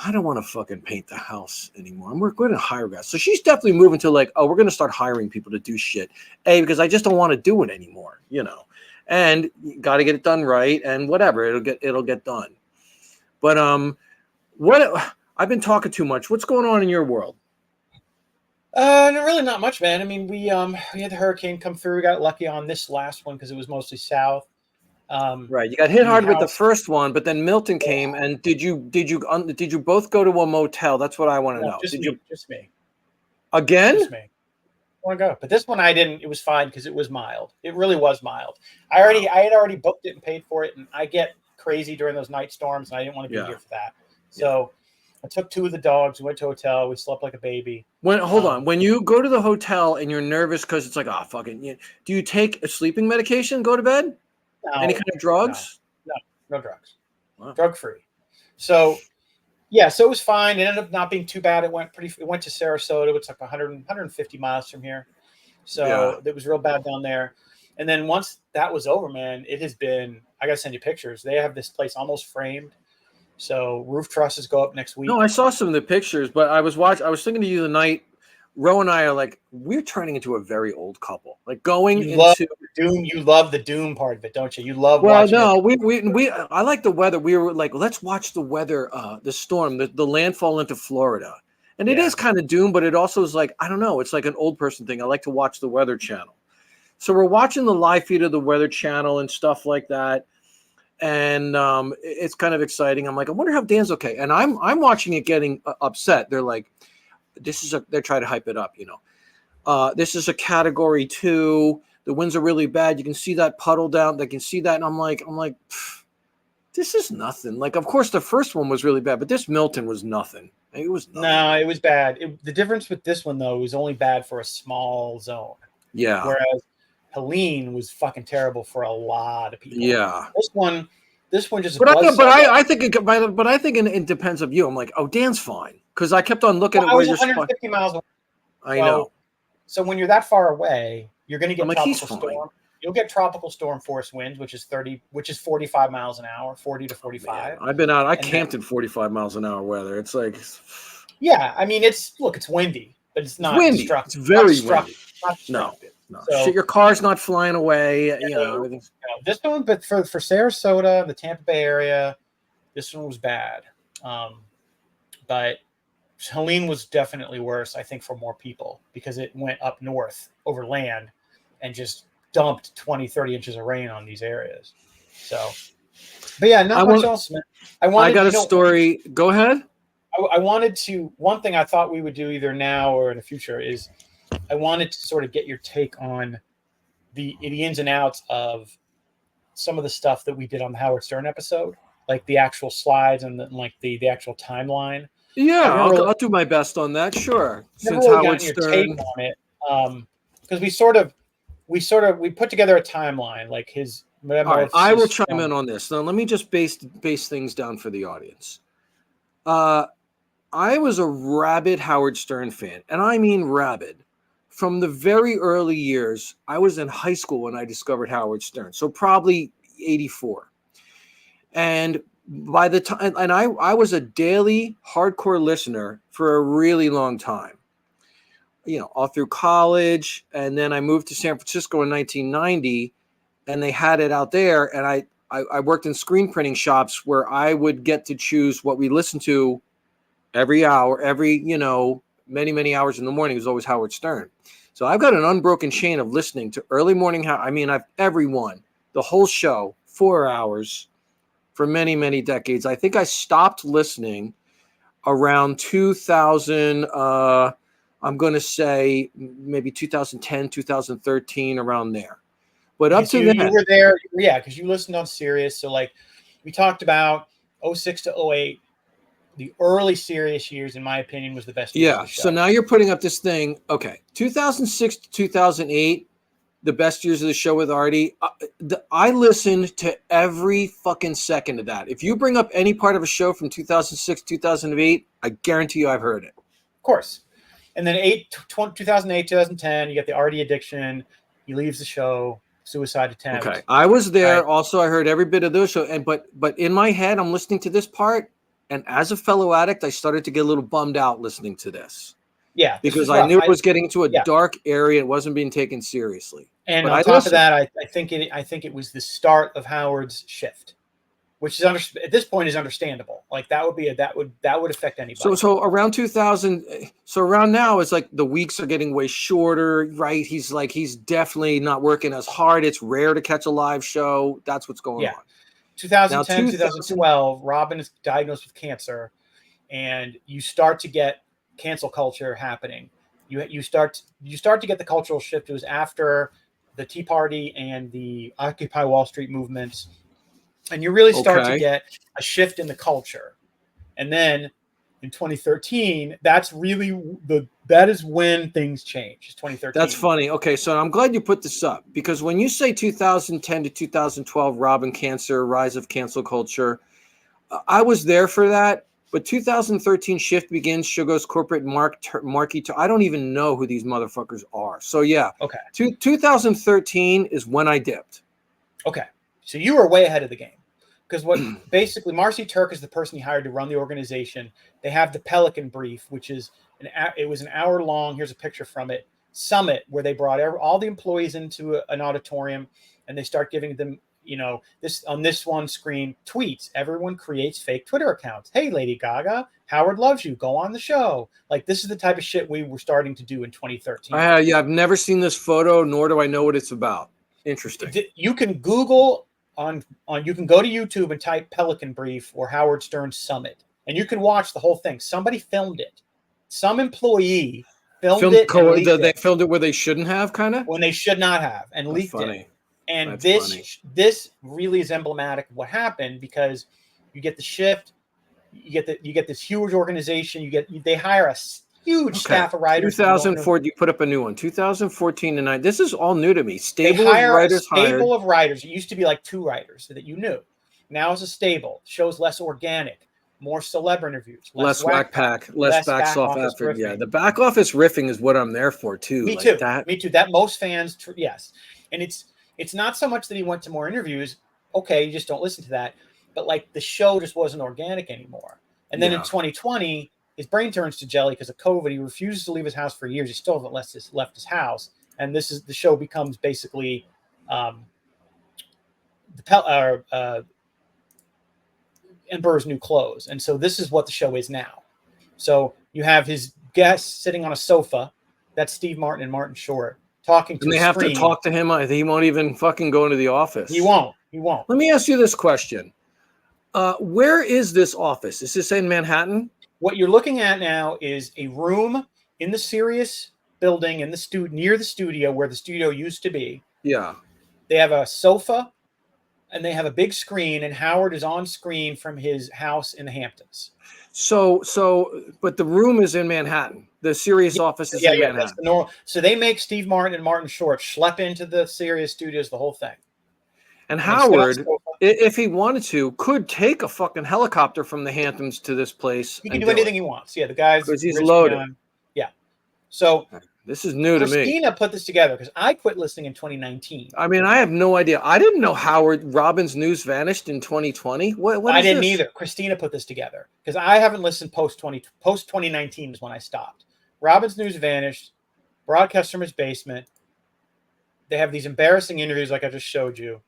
I don't want to fucking paint the house anymore. And we're going to hire guys. So she's definitely moving to like, oh, we're going to start hiring people to do shit. Because I just don't want to do it anymore, and you got to get it done right and whatever, it'll get done. But, I've been talking too much. What's going on in your world? Really not much, man. I mean, we had the hurricane come through. We got lucky on this last one because it was mostly south. Right, you got hit hard with the first one, but then Milton came. And did you both go to a motel? That's what I want to know. Just me. Again? Just me. I want to go, but this one I didn't. It was fine because it was mild. It really was mild. I had already booked it and paid for it, and I get crazy during those night storms, and I didn't want to be here for that. So I took 2 of the dogs. We went to a hotel. We slept like a baby. Hold on. When you go to the hotel and you're nervous because it's like, do you take a sleeping medication? Go to bed? No, any kind of drugs? No drugs. Wow. Drug free. So so it was fine. It ended up not being too bad. It went to Sarasota. It's like 150 miles from here. So it was real bad down there. And then once that was over, man, it has been, I got to send you pictures. They have this place almost framed. So roof trusses go up next week. No, I saw some of the pictures, but I was thinking to you the night. Ro and I are like, we're turning into a very old couple. Like you love the doom part of it, don't you? You love. Well, no, I like the weather. We were like, let's watch the weather, the storm, the landfall into Florida, And it is kind of doom, but it also is like, I don't know, it's like an old person thing. I like to watch the Weather Channel. So we're watching the live feed of the Weather Channel and stuff like that. And it's kind of exciting. I'm like, I wonder how Dan's okay. And I'm watching it getting upset. They're like, they're trying to hype it up, you know. This is a category 2. The winds are really bad. You can see that puddle down. They can see that. And I'm like, this is nothing. Like, of course, the first one was really bad, but this Milton was nothing. It was nothing. No, it was bad. The difference with this one, though, was only bad for a small zone. Yeah. Whereas Helene was fucking terrible for a lot of people. Yeah. This one just. But I think it depends on you. I'm like, oh, Dan's fine, because I kept on looking at where you're 150 miles away. I know. So when you're that far away, you're going to get tropical storm. You'll get tropical storm force winds, which is 45 miles an hour, 40 to 45. Man, I've been out. I camped in 45 miles an hour weather. It's like, yeah, I mean, it's windy, but it's not windy. destructive. It's very windy. No. So, shit, your car's not flying away. You know, everything's. This one, but for Sarasota, the Tampa Bay area, this one was bad. But Helene was definitely worse, I think, for more people because it went up north over land and just dumped 20, 30 inches of rain on these areas. So, but yeah, not much else, man. I got a story. Go ahead. I wanted to, one thing I thought we would do either now or in the future is I wanted to sort of get your take on the ins and outs of some of the stuff that we did on the Howard Stern episode, like the actual slides and the actual timeline. Yeah, I'll do my best on that. Sure. Since Howard Stern, your take on it, because we put together a timeline, like his. All right, I will chime in on this. Now, let me just base things down for the audience. I was a rabid Howard Stern fan, and I mean rabid. From the very early years, I was in high school when I discovered Howard Stern, so probably 84. And by the time, and I was a daily hardcore listener for a really long time, you know, all through college. And then I moved to San Francisco in 1990, and they had it out there. And I worked in screen printing shops where I would get to choose what we listened to every hour, many, many hours in the morning. It was always Howard Stern. So I've got an unbroken chain of listening to early morning. I've everyone, the whole show, 4 hours for many, many decades. I think I stopped listening around 2000. I'm going to say maybe 2010, 2013, around there. But up to then, you were there, yeah, because you listened on Sirius. So like we talked about 06 to 08. The early Sirius years, in my opinion, was the best. Yeah. So now you're putting up this thing. Okay. 2006 to 2008, the best years of the show with Artie. I listened to every fucking second of that. If you bring up any part of a show from 2006, 2008, I guarantee you I've heard it. Of course. And then 2008, 2010, you get the Artie addiction. He leaves the show. Suicide attempt. Okay. I was there. Also, I heard every bit of those shows. But in my head, I'm listening to this part. And as a fellow addict, I started to get a little bummed out listening to this. Yeah. Because I knew it was getting into a dark area. It wasn't being taken seriously. And on top of that, I think it was the start of Howard's shift, which is at this point is understandable. Like that would affect anybody. So around 2000, so around now it's like the weeks are getting way shorter, right? He's definitely not working as hard. It's rare to catch a live show. That's what's going on. 2010, 2012, Robin is diagnosed with cancer, and you start to get cancel culture happening. You start to get the cultural shift. It was after the Tea Party and the Occupy Wall Street movements, and you really start to get a shift in the culture. And then in 2013, that is when things change. It's 2013. That's funny. Okay, so I'm glad you put this up, because when you say 2010 to 2012, Robin cancer, rise of cancel culture, I was there for that. But 2013 shift begins. Show goes corporate marquee. I don't even know who these motherfuckers are. So yeah. Okay. 2013 is when I dipped. Okay. So you were way ahead of the game. Because what basically Marcy Turk is the person he hired to run the organization. They have the Pelican Brief, which is it was an hour long. Here's a picture from it. Summit, where they brought all the employees into an auditorium, and they start giving them this on this one screen, tweets. Everyone creates fake Twitter accounts. Hey, Lady Gaga, Howard loves you. Go on the show. Like, this is the type of shit we were starting to do in 2013. Yeah, I've never seen this photo, nor do I know what it's about. Interesting. You can Google you can go to YouTube and type Pelican Brief or Howard Stern Summit, and you can watch the whole thing. Somebody filmed it. Some employee filmed it. They filmed it where they shouldn't have, kind of? When they should not have, and leaked it. And this really is emblematic of what happened, because you get the shift, you get this huge organization, they hire a huge staff of writers. 2004, you put up a new one. 2014 to 9. This is all new to me. Stable of writers. It used to be like 2 writers that you knew. Now it's a stable. Show's less organic, more celeb interviews, less whack pack, less back office riffing. Yeah, the back office riffing is what I'm there for too. Me too. That most fans, yes, and it's not so much that he went to more interviews. Okay, you just don't listen to that. But like, the show just wasn't organic anymore. And then in 2020, his brain turns to jelly because of COVID. He refuses to leave his house for years. He still hasn't left his house. And the show becomes basically Emperor's New Clothes. And so this is what the show is now. So you have his guests sitting on a sofa. That's Steve Martin and Martin Short talking to and they have to talk to him. He won't even fucking go into the office. He won't. Let me ask you this question. Where is this office? Is this in Manhattan? What you're looking at now is a room in the Sirius building in the near the studio where the studio used to be. Yeah. They have a sofa and they have a big screen, and Howard is on screen from his house in the Hamptons. But the room is in Manhattan. The Sirius office is in Manhattan. That's the normal. So they make Steve Martin and Martin Short schlep into the Sirius studios, the whole thing. And Howard, if he wanted to, could take a fucking helicopter from the Hamptons to this place. He can do anything he wants. Yeah, the guy's because he's loaded. Yeah. So this is new to me. Christina put this together because I quit listening in 2019. I mean, I have no idea. I didn't know Howard Robbins News vanished in 2020. What I didn't either. Christina put this together because I haven't listened post 2019 is when I stopped. Robbins News vanished. Broadcast from his basement. They have these embarrassing interviews like I just showed you.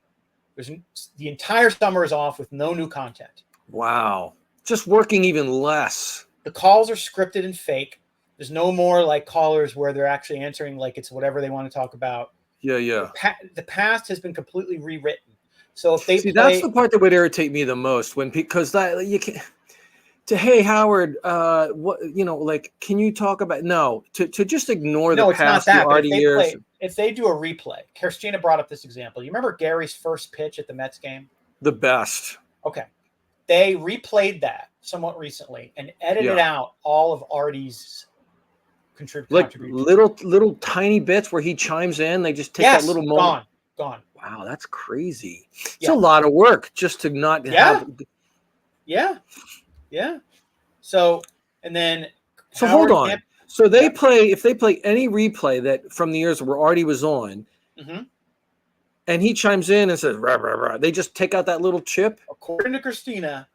The entire summer is off with no new content. Wow. Just working even less. The calls are scripted and fake. There's no more like callers where they're actually answering like it's whatever they want to talk about. Yeah. The past has been completely rewritten. So if that's the part that would irritate me the most because that you can hey Howard, can you talk about to just ignore the past, the already years. If they do a replay, Christina brought up this example. You remember Gary's first pitch at the Mets game? The best. Okay. They replayed that somewhat recently and edited out all of Artie's contributions. Little tiny bits where he chimes in. They just take that little moment. Gone. Wow, that's crazy. It's a lot of work just to not have. Yeah. So, and then. So Howard, hold on. So they play, if they play any replay that from the years where Artie was on, and he chimes in and says, rah, rah, rah, they just take out that little chip? According to Christina,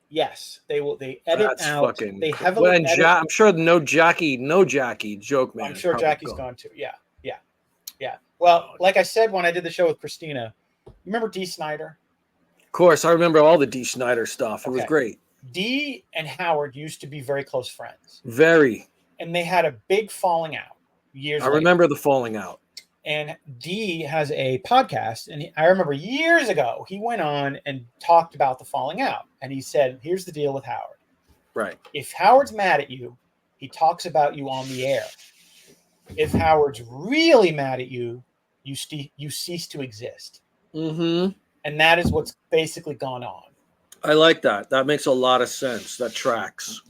yes. They edit out. They heavily edit. I'm sure no Jackie joke, man. I'm sure Jackie's gone too. Yeah. Well, like I said, when I did the show with Christina, remember Dee Snider? Of course. I remember all the Dee Snider stuff. It was great. Dee and Howard used to be very close friends. Very. And they had a big falling out years later. I remember the falling out. And Dee has a podcast. And I remember years ago, he went on and talked about the falling out. And he said, here's the deal with Howard. Right. If Howard's mad at you, he talks about you on the air. If Howard's really mad at you, you cease to exist. Mm-hmm. And that is what's basically gone on. I like that. That makes a lot of sense. That tracks.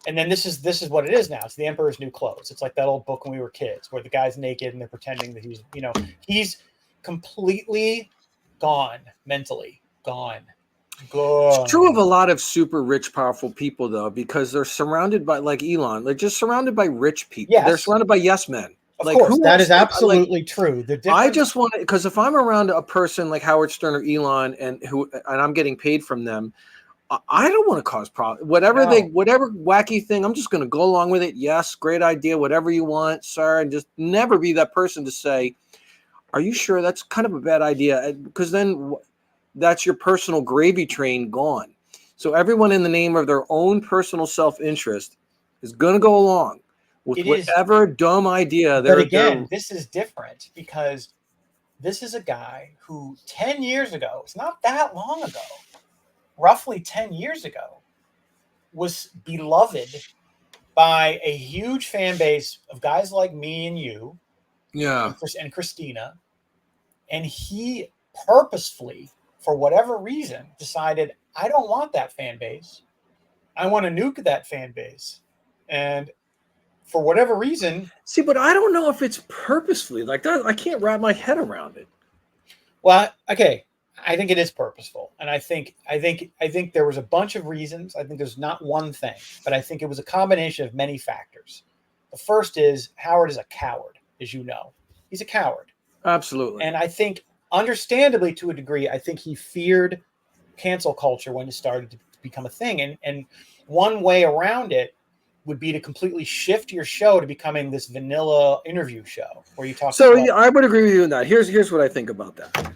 And then this is what it is now. It's the Emperor's New Clothes. It's like that old book when we were kids where the guy's naked and they're pretending that he's completely gone, mentally gone. It's true of a lot of super rich, powerful people, though, because they're surrounded by, like Elon, they're just surrounded by rich people. Yes. They're surrounded by yes men. Of course, that is absolutely true. I just want to, because if I'm around a person like Howard Stern or Elon and I'm getting paid from them, I don't want to cause problems. Whatever wacky thing, I'm just going to go along with it. Yes, great idea. Whatever you want, sir, and just never be that person to say, "Are you sure that's kind of a bad idea?" Because then that's your personal gravy train gone. So everyone in the name of their own personal self-interest is going to go along with It is, whatever dumb idea but again, this is different because this is a guy who 10 years ago, it's not that long ago, roughly 10 years ago, was beloved by a huge fan base of guys like me and you, and Christina, and he purposefully, for whatever reason, decided, I don't want that fan base. I want to nuke that fan base. And for whatever reason. See, but I don't know if it's purposefully like that. I can't wrap my head around it. Well, okay. I think it is purposeful. And I think there was a bunch of reasons. I think there's not one thing, but I think it was a combination of many factors. The first is Howard is a coward, as you know. He's a coward. Absolutely. And I think, understandably to a degree, I think he feared cancel culture when it started to become a thing. And one way around it would be to completely shift your show to becoming this vanilla interview show where you talk. So yeah, I would agree with you on that. Here's what I think about that.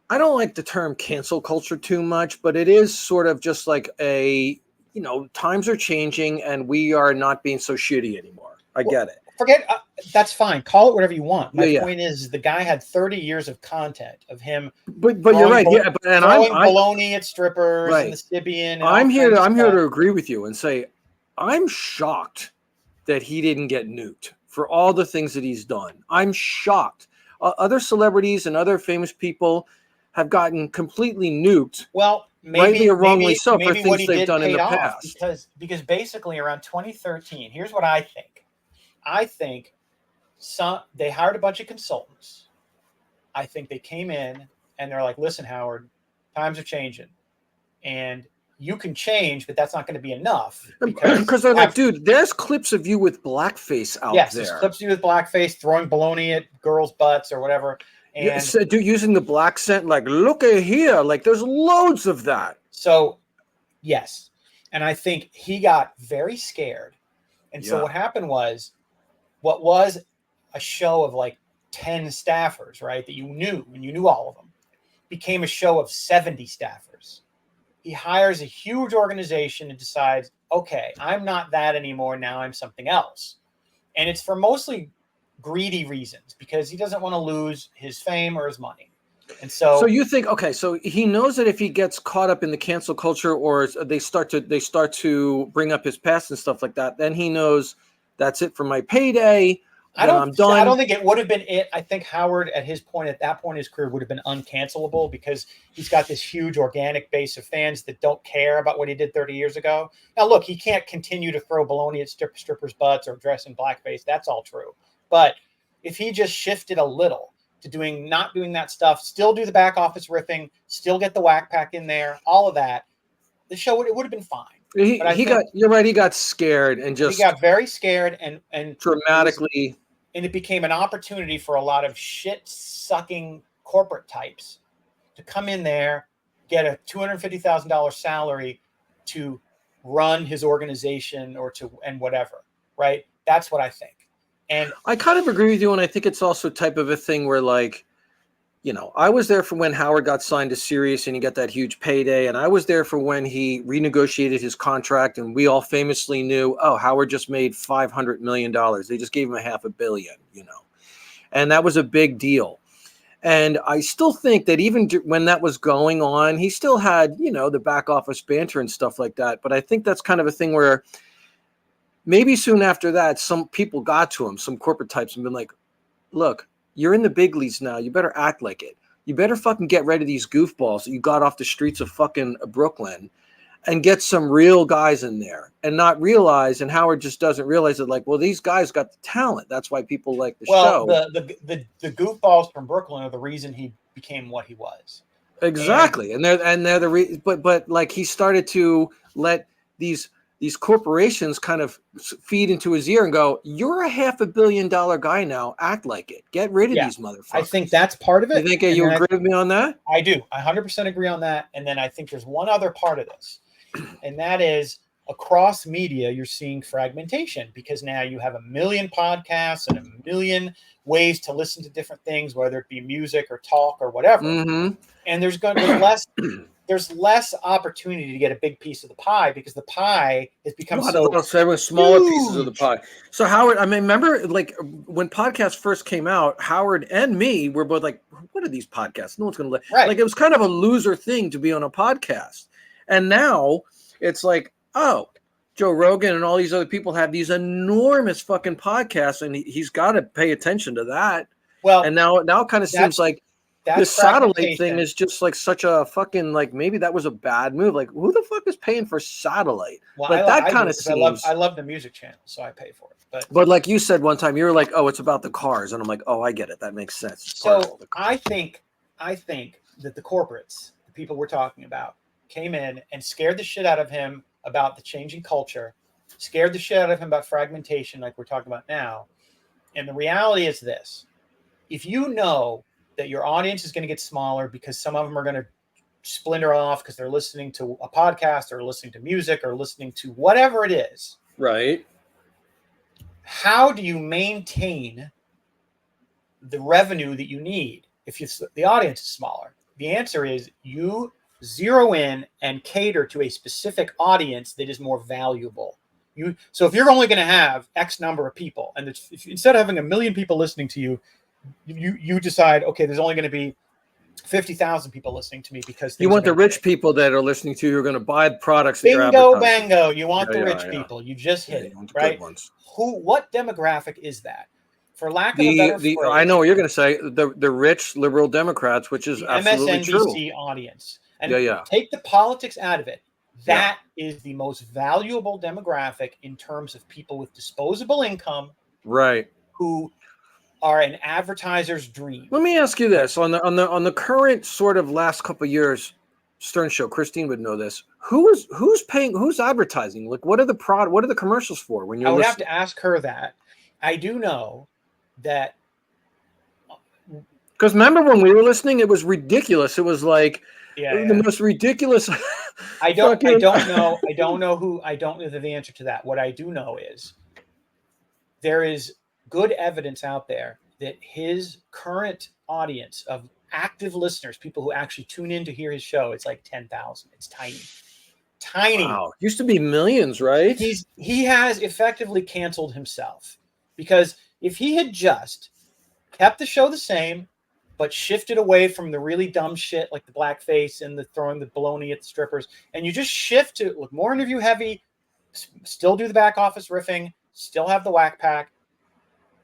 I don't like the term cancel culture too much, but it is sort of just like times are changing and we are not being so shitty anymore. I get it. Forget that's fine. Call it whatever you want. My point is, the guy had 30 years of content of him. But you're right. Yeah, and throwing baloney at strippers and the Sibian. I'm here to agree with you and say I'm shocked that he didn't get nuked for all the things that he's done. I'm shocked. Other celebrities and other famous people have gotten completely nuked. Well, rightly or wrongly so, for things they've done in the past. Because basically around 2013, here's what I think. I think they hired a bunch of consultants. I think they came in and they're like, listen, Howard, times are changing. And you can change, but that's not going to be enough. Because they're like, dude, there's clips of you with blackface out there. Yes, there's clips of you with blackface, throwing baloney at girls' butts or whatever. And yes, using the black scent, like, look at here. Like, there's loads of that. So, yes. And I think he got very scared. And so what happened was, what was a show of like 10 staffers, right, that you knew, and you knew all of them, became a show of 70 staffers. He hires a huge organization and decides, okay, I'm not that anymore. Now I'm something else. And it's for mostly greedy reasons because he doesn't want to lose his fame or his money. And so you think, okay, so he knows that if he gets caught up in the cancel culture or they start to bring up his past and stuff like that, then he knows that's it for my payday. I'm done. I don't think it would have been it. I think Howard at that point in his career would have been uncancelable because he's got this huge organic base of fans that don't care about what he did 30 years ago. Now, look, he can't continue to throw baloney at strippers' butts or dress in blackface. That's all true. But if he just shifted a little to not doing that stuff, still do the back office riffing, still get the whack pack in there, all of that, the show it would have been fine. You're right. He got scared and he got very scared and dramatically. And it became an opportunity for a lot of shit-sucking corporate types to come in there, get a $250,000 salary to run his organization and whatever, right? That's what I think. And I kind of agree with you, and I think it's also type of a thing where, like, I was there for when Howard got signed to Sirius and he got that huge payday, and I was there for when he renegotiated his contract, and we all famously knew, oh, Howard just made $500 million. They just gave him $500 million, and that was a big deal. And I still think that even when that was going on, he still had, the back office banter and stuff like that. But I think that's kind of a thing where maybe soon after that, some people got to him, some corporate types, and been like, look, you're in the big leagues now. You better act like it. You better fucking get rid of these goofballs that you got off the streets of fucking Brooklyn and get some real guys in there and not realize. And Howard just doesn't realize that, like, well, these guys got the talent. That's why people like the show. Well, the goofballs from Brooklyn are the reason he became what he was. Exactly. And they're the but like he started to let these corporations kind of feed into his ear and go, you're a $500 million guy now. Act like it. Get rid of these motherfuckers. I think that's part of it. You think you agree with me on that? I do. I 100% agree on that. And then I think there's one other part of this. And that is, across media, you're seeing fragmentation because now you have a million podcasts and a million ways to listen to different things, whether it be music or talk or whatever. And there's less opportunity to get a big piece of the pie because the pie has become smaller pieces of the pie. So Howard, I mean, remember like when podcasts first came out, Howard and me were both like, what are these podcasts? No one's going to like, it was kind of a loser thing to be on a podcast. And now it's like, oh, Joe Rogan and all these other people have these enormous fucking podcasts, and he's got to pay attention to that. Well, and now it kind of seems like this satellite thing is just like such a fucking, like, maybe that was a bad move. Like, who the fuck is paying for satellite? Well, like that kind of seems. I love the music channel, so I pay for it. But like you said one time, you were like, "Oh, it's about the cars," and I'm like, "Oh, I get it. That makes sense." So I think that the corporates, the people we're talking about, came in and scared the shit out of him about the changing culture, scared the shit out of him about fragmentation, like we're talking about now. And the reality is this: if you know that your audience is going to get smaller because some of them are going to splinter off because they're listening to a podcast or listening to music or listening to whatever it is. Right. How do you maintain the revenue that you need if the audience is smaller? The answer is you zero in and cater to a specific audience that is more valuable. So if you're only going to have X number of people, and instead of having 1 million people listening to you, you decide, okay, there's only going to be 50,000 people listening to me because you want the rich people that are listening to you are going to buy products. Bingo, bango! You want the rich people. You just hit it, right? What demographic is that? For lack of a better phrase, I know what you're going to say. The rich liberal Democrats, which is absolutely MSNBC audience, and take the politics out of it. That is the most valuable demographic in terms of people with disposable income, right? Who are an advertiser's dream. Let me ask you this: on the current sort of last couple of years Stern show, Christine would know this. Who's advertising? Like, what are the commercials for? When you're, I would have to ask her that. I do know that because remember when we were listening, it was ridiculous. It was like the most ridiculous. I don't know the answer to that. What I do know is there is good evidence out there that his current audience of active listeners, people who actually tune in to hear his show, it's like 10,000. It's tiny. Wow. Used to be millions, right? He has effectively canceled himself, because if he had just kept the show the same, but shifted away from the really dumb shit like the blackface and the throwing the baloney at the strippers, and you just shift to look more interview heavy, still do the back office riffing, still have the whack pack,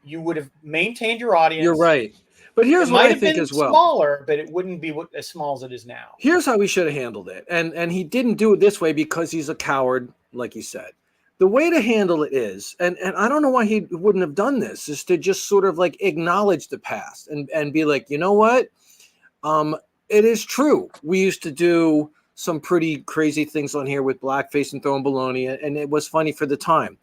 you would have maintained your audience. You're right. But here's what I think as well. Smaller, but it wouldn't be as small as it is now. Here's how he should have handled it. And he didn't do it this way because he's a coward, like you said. The way to handle it is, and I don't know why he wouldn't have done this, is to just sort of like acknowledge the past and be like, you know what? It is true. We used to do some pretty crazy things on here with blackface and throwing baloney, and it was funny for the time.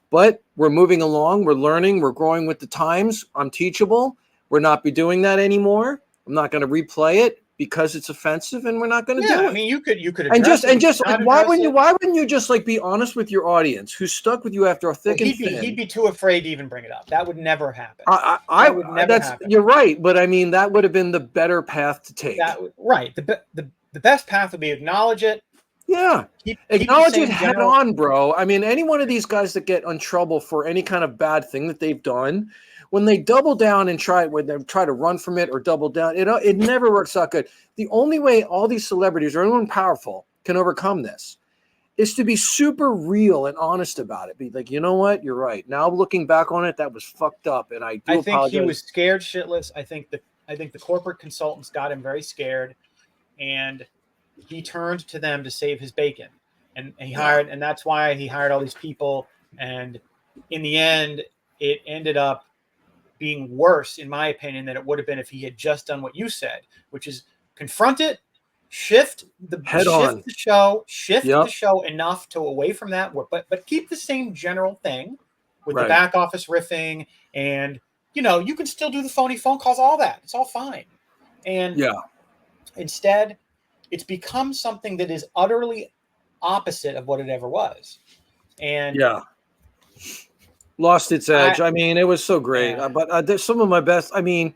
But we're moving along, we're learning, we're growing with the times. I'm teachable. We're not be doing that anymore. I'm not going to replay it because it's offensive, and we're not going to do it. I mean, you could and just like why wouldn't you just like be honest with your audience who's stuck with you after a thick and thin? He'd be too afraid to even bring it up. That would never happen. That would never happen. You're right, but I mean that would have been the better path to take. Right. The best path would be acknowledge it. Yeah. Acknowledge it head on, bro. I mean, any one of these guys that get in trouble for any kind of bad thing that they've done, when they double down and try to run from it or double down, it never works out good. The only way all these celebrities or anyone powerful can overcome this is to be super real and honest about it. Be like, you know what? You're right. Now looking back on it, that was fucked up. And I think apologize. He was scared shitless. I think the corporate consultants got him very scared, and he turned to them to save his bacon. And and that's why he hired all these people. And in the end, it ended up being worse, in my opinion, than it would have been if he had just done what you said, which is confront it, shift the show enough to away from that, but keep the same general thing with the back office riffing, and you can still do the phony phone calls, all that. It's all fine. And instead, it's become something that is utterly opposite of what it ever was. And yeah, lost its edge. I mean, it was so great. Yeah. But there's some of my best. I mean,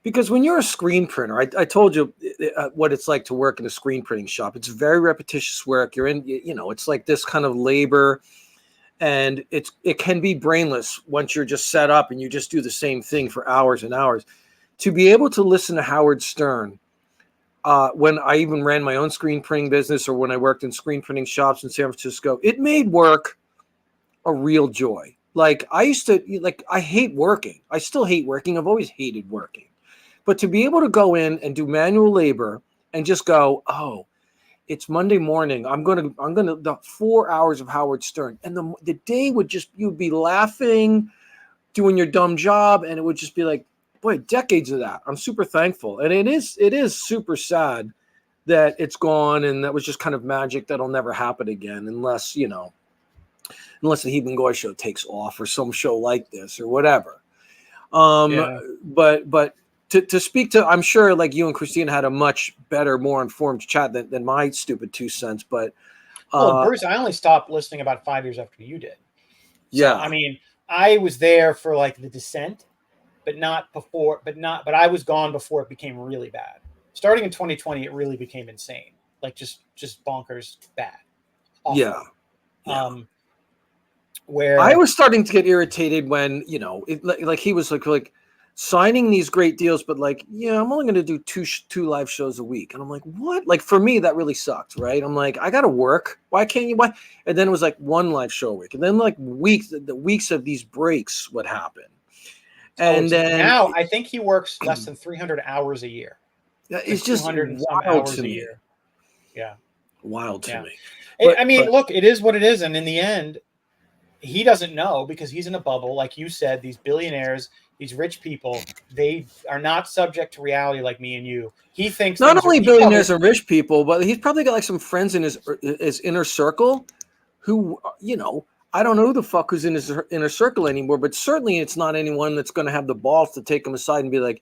because when you're a screen printer, I told you what it's like to work in a screen printing shop. It's very repetitious work. You're in, it's like this kind of labor, and it can be brainless once you're just set up and you just do the same thing for hours and hours. To be able to listen to Howard Stern, when I even ran my own screen printing business or when I worked in screen printing shops in San Francisco, it made work a real joy. Like I used to, I hate working. I still hate working. I've always hated working. But to be able to go in and do manual labor and just go, oh, it's Monday morning. I'm gonna the 4 hours of Howard Stern, and the day would just, you'd be laughing, doing your dumb job, and it would just be like, boy, decades of that. I'm super thankful, and it is super sad that it's gone, and that was just kind of magic that'll never happen again, unless the Heeb Goy show takes off or some show like this or whatever. But to speak to, I'm sure like you and Christina had a much better, more informed chat than my stupid 2 cents. But Bruce, I only stopped listening about 5 years after you did. So, yeah, I mean, I was there for like the descent, but not before. But I was gone before it became really bad. Starting in 2020, it really became insane. Like just bonkers bad. Awful. Yeah. Where I was starting to get irritated when like he was like signing these great deals, but like, yeah, I'm only going to do two live shows a week. And I'm like, what? Like for me, that really sucked, right? I'm like, I got to work. Why can't you? Why? And then it was like 1 live show a week. And then like the weeks of these breaks would happen. And then now I think he works less than 300 hours a year. It's just wild to me. Yeah. Wild to me. Look, it is what it is. And in the end, he doesn't know because he's in a bubble. Like you said, these billionaires, these rich people, they are not subject to reality like me and you. He thinks not only billionaires and rich people, but he's probably got like some friends in his inner circle who, I don't know who the fuck who's in his inner circle anymore, but certainly it's not anyone that's going to have the balls to take him aside and be like,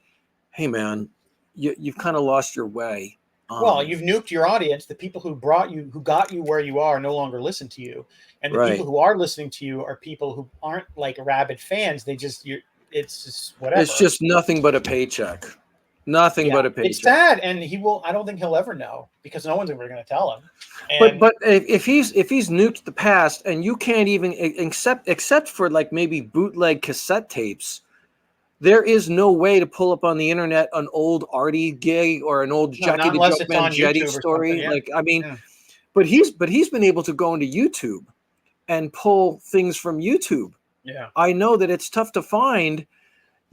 hey man, you've kind of lost your way. Well, you've nuked your audience. The people who got you where you are no longer listen to you. And the people who are listening to you are people who aren't like rabid fans. It's just whatever. It's just nothing but a paycheck. Nothing but a paycheck. It's sad. And I don't think he'll ever know because no one's ever going to tell him. And but if he's nuked the past and you can't even except for like maybe bootleg cassette tapes, there is no way to pull up on the internet an old Artie gig or an old Jackie the Joke Man Jetty story. Yeah. Like, I mean, but he's been able to go into YouTube and pull things from YouTube. Yeah. I know that it's tough to find,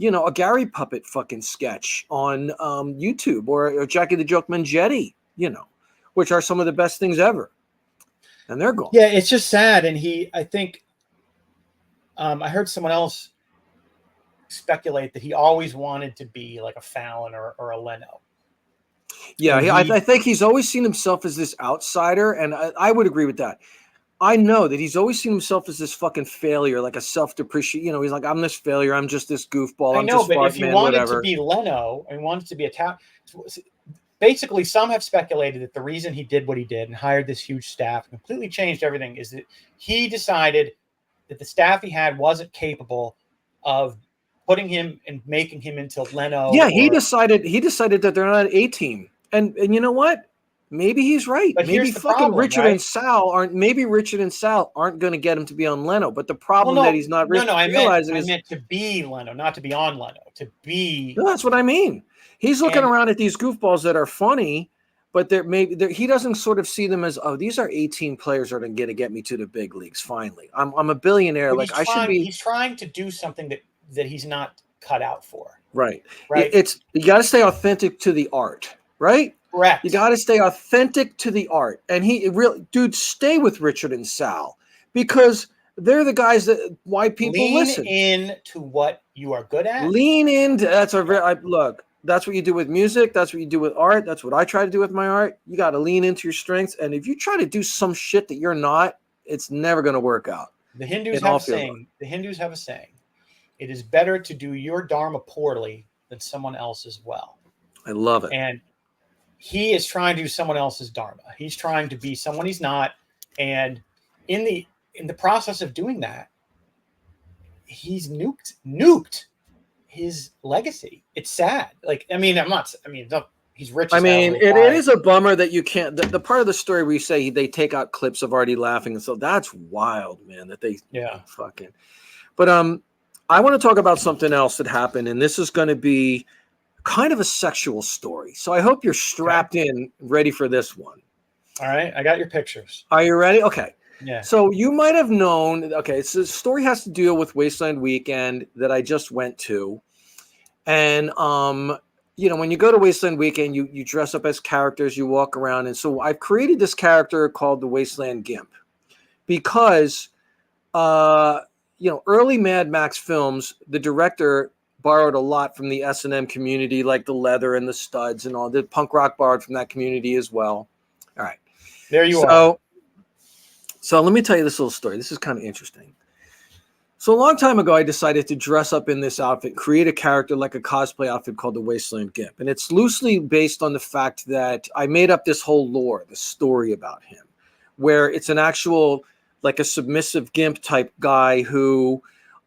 a Gary Puppet fucking sketch on YouTube or Jackie the Joke Man Jetty, which are some of the best things ever. And they're gone. Yeah, it's just sad. And I think I heard someone else speculate that he always wanted to be like a Fallon or a Leno. Yeah, I think he's always seen himself as this outsider, and I would agree with that. I know that he's always seen himself as this fucking failure, like a self-depreciate. He's like, I'm this failure. I'm just this goofball. I know, but if he wanted to be Leno and wanted to be basically, some have speculated that the reason he did what he did and hired this huge staff, completely changed everything, is that he decided that the staff he had wasn't capable of putting him and making him into Leno. Yeah, he decided that they're not an A team, and you know what? Maybe he's right. But maybe fucking problem, Richard right? and Sal aren't. Maybe Richard and Sal aren't going to get him to be on Leno. But the problem that he's not realizing is I meant to be Leno, not to be on Leno. To be. No, that's what I mean. He's looking around at these goofballs that are funny, but he doesn't sort of see them as, oh, these are 18 players that are going to get me to the big leagues. Finally, I'm a billionaire. Like I should be. He's trying to do something that he's not cut out for. Right. You got to stay authentic to the art. Right. Correct. You got to stay authentic to the art. And stay with Richard and Sal because they're the guys that why people listen. Lean in to what you are good at. Lean into look. That's what you do with music. That's what you do with art. That's what I try to do with my art. You got to lean into your strengths. And if you try to do some shit that you're not, it's never going to work out. The Hindus have a saying. It is better to do your dharma poorly than someone else's well. I love it. And he is trying to do someone else's dharma. He's trying to be someone he's not. And in the process of doing that, he's nuked his legacy. It's sad. Like, I mean, he's rich. I mean, it is a bummer that you can't. The part of the story where you say they take out clips of Artie laughing, and so that's wild, man. That they fucking. But I want to talk about something else that happened, and this is going to be kind of a sexual story. So I hope you're strapped in, ready for this one. All right, I got your pictures. Are you ready? Okay. Yeah. So you might have known. Okay, so the story has to deal with Wasteland Weekend that I just went to, and when you go to Wasteland Weekend, you dress up as characters, you walk around, and so I've created this character called the Wasteland Gimp because, early Mad Max films, the director borrowed a lot from the S&M community, like the leather and the studs and all. The punk rock borrowed from that community as well. All right, there you are. So let me tell you this little story. This is kind of interesting. So a long time ago, I decided to dress up in this outfit, create a character like a cosplay outfit called the Wasteland Gimp. And it's loosely based on the fact that I made up this whole lore, the story about him, where it's an actual, like a submissive gimp type guy who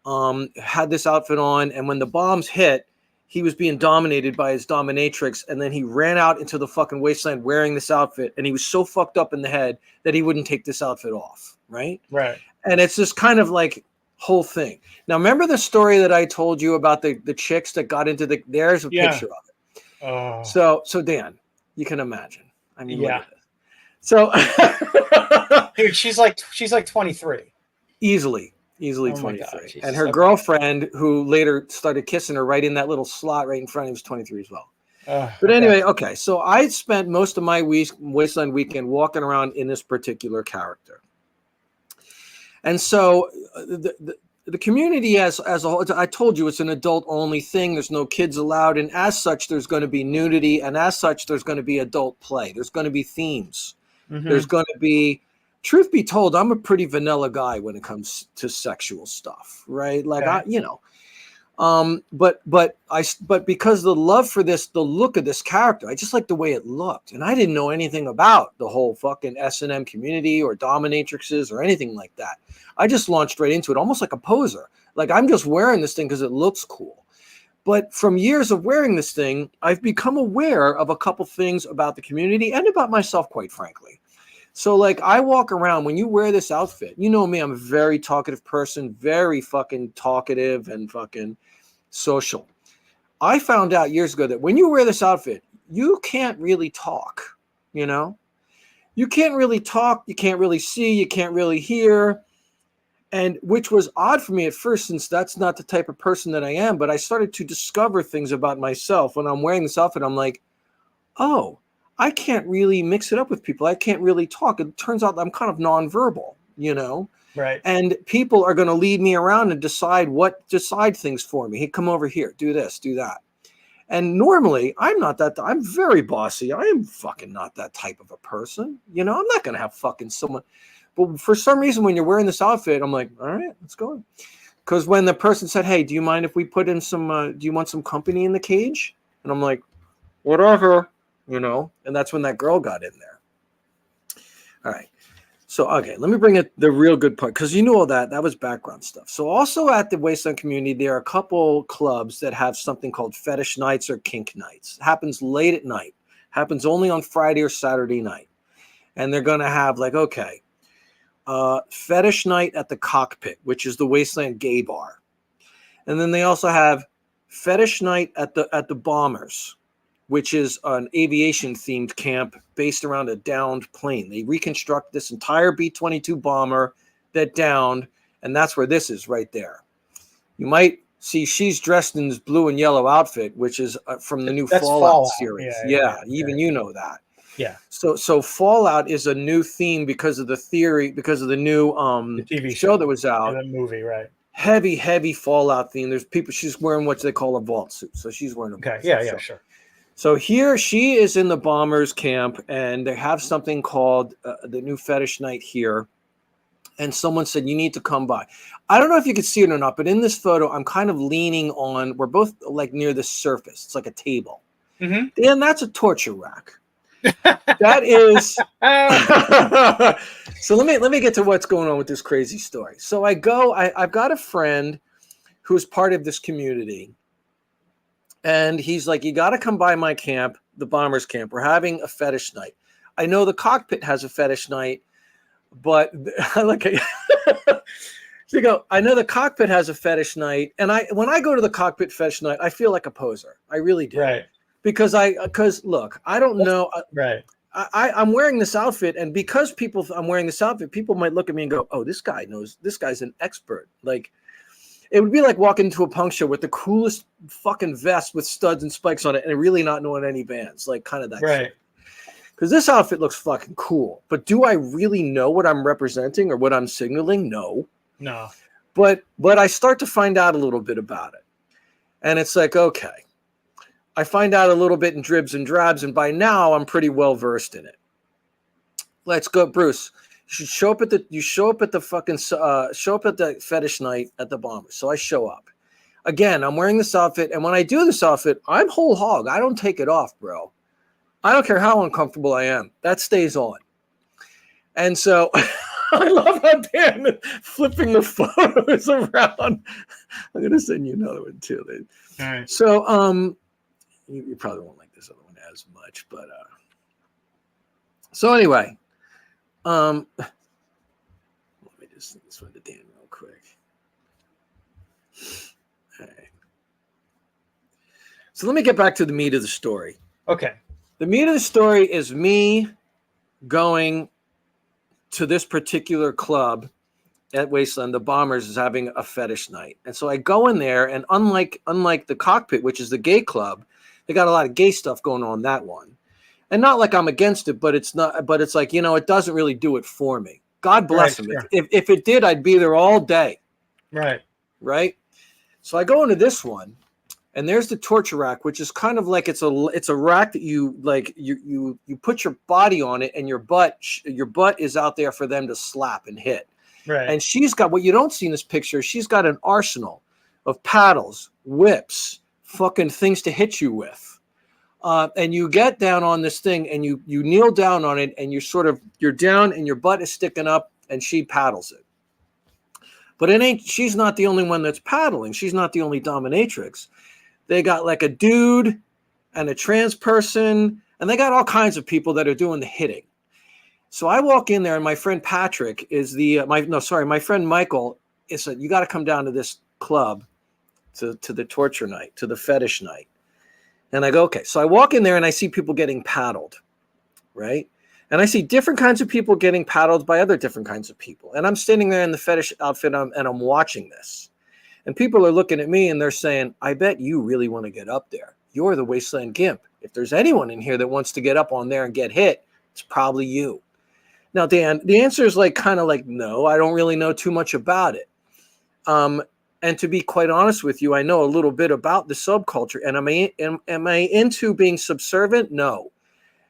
had this outfit on. And when the bombs hit, he was being dominated by his dominatrix. And then he ran out into the fucking wasteland wearing this outfit. And he was so fucked up in the head that he wouldn't take this outfit off. Right. Right. And it's just kind of like, whole thing. Now, remember the story that I told you about the chicks that got into there's a picture of it. Oh. So Dan, you can imagine. I mean, yeah. So dude, she's like 23. Easily 23. And her girlfriend, who later started kissing her right in that little slot right in front, was 23 as well. But anyway, okay. So I spent most of my Wasteland Weekend walking around in this particular character. And so the community as a whole, I told you, it's an adult only thing. There's no kids allowed. And as such, there's going to be nudity. And as such, there's going to be adult play. There's going to be themes. Mm-hmm. There's going to be, truth be told, I'm a pretty vanilla guy when it comes to sexual stuff, right? Like, but because the love for this, the look of this character, I just like the way it looked. And I didn't know anything about the whole fucking S&M community or dominatrixes or anything like that. I just launched right into it, almost like a poser. Like, I'm just wearing this thing because it looks cool. But from years of wearing this thing, I've become aware of a couple things about the community and about myself, quite frankly. So, like, I walk around, when you wear this outfit, you know me, I'm a very talkative person, very fucking talkative and fucking social. I found out years ago that when you wear this outfit, you can't really talk, you know? You can't really talk, you can't really see, you can't really hear. And which was odd for me at first, since that's not the type of person that I am. But I started to discover things about myself. When I'm wearing this outfit, I'm like, oh, I can't really mix it up with people. I can't really talk. It turns out I'm kind of nonverbal, you know? Right. And people are going to lead me around and decide things for me. Hey, come over here, do this, do that. And normally I'm not that. I'm very bossy. I am fucking not that type of a person. You know, I'm not going to have fucking someone. But for some reason, when you're wearing this outfit, I'm like, all right, let's go. Because when the person said, hey, do you mind if we put in some, do you want some company in the cage? And I'm like, whatever, you know. And that's when that girl got in there. All right. So, okay, let me bring it the real good part, because you know all that. That was background stuff. So also at the Wasteland community, there are a couple clubs that have something called fetish nights or kink nights. It happens late at night. Happens only on Friday or Saturday night. And they're going to have like, okay, fetish night at the Cockpit, which is the Wasteland gay bar. And then they also have fetish night at the Bombers, which is an aviation themed camp based around a downed plane. They reconstruct this entire B-22 bomber that downed, and that's where this is right there. You might see she's dressed in this blue and yellow outfit, which is from the new Fallout series. Yeah, even you know that. Yeah. So Fallout is a new theme because of the new the TV show that was out. The movie, right? Heavy Fallout theme. There's people. She's wearing what they call a vault suit. So she's wearing a vault suit. Sure. So here she is in the Bombers camp, and they have something called the new fetish night here. And someone said, you need to come by. I don't know if you can see it or not, but in this photo, I'm kind of leaning on. We're both like near the surface. It's like a table. Mm-hmm. And that's a torture rack. That is. So let me get to what's going on with this crazy story. So I've got a friend who's part of this community, and he's like, you got to come by my camp, the Bombers camp. We're having a fetish night. I know the cockpit has a fetish night, but look at so you go, I know the cockpit has a fetish night, and when I go to the cockpit fetish night, I feel like a poser. I really do. Right. Because look, I don't know. Right. I'm wearing this outfit, and because I'm wearing this outfit, people might look at me and go, "Oh, this guy knows. This guy's an expert." Like, it would be like walking into a punk show with the coolest fucking vest with studs and spikes on it, and really not knowing any bands, like kind of that. Right. Because this outfit looks fucking cool, but do I really know what I'm representing or what I'm signaling? No. No. But I start to find out a little bit about it, and it's like, okay. I find out a little bit in dribs and drabs, and by now I'm pretty well versed in it. Let's go, Bruce. You should show up at the fetish night at the Bombers. So I show up. Again, I'm wearing this outfit, and when I do this outfit, I'm whole hog. I don't take it off, bro. I don't care how uncomfortable I am. That stays on. And so I love how Dan flipping the photos around. I'm gonna send you another one too. All right. So you probably won't like this other one as much, but so anyway, let me just send this one to Dan real quick. All right. So let me get back to the meat of the story. Okay. The meat of the story is me going to this particular club at Wasteland. The Bombers is having a fetish night, and so I go in there, and unlike the cockpit, which is the gay club, they got a lot of gay stuff going on that one. And not like I'm against it, but it's like, it doesn't really do it for me. God bless him. Sure. If it did, I'd be there all day. Right. Right. So I go into this one, and there's the torture rack, which is kind of like it's a rack that you put your body on it, and your butt is out there for them to slap and hit. Right. And she's got, what you don't see in this picture, she's got an arsenal of paddles, whips, fucking things to hit you with. And you get down on this thing, and you kneel down on it, and you're down, and your butt is sticking up, and she paddles it. But she's not the only one that's paddling. She's not the only dominatrix. They got like a dude and a trans person, and they got all kinds of people that are doing the hitting. So I walk in there, and my friend Patrick is my friend Michael is said, you got to come down to this club to the torture night, to the fetish night. And I go, okay. So I walk in there, and I see people getting paddled, right? And I see different kinds of people getting paddled by other different kinds of people. And I'm standing there in the fetish outfit, and I'm watching this. And people are looking at me, and they're saying, I bet you really want to get up there. You're the Wasteland Gimp. If there's anyone in here that wants to get up on there and get hit, it's probably you. Now, Dan, the answer is kind of like, no, I don't really know too much about it. And to be quite honest with you, I know a little bit about the subculture. And am I into being subservient? No.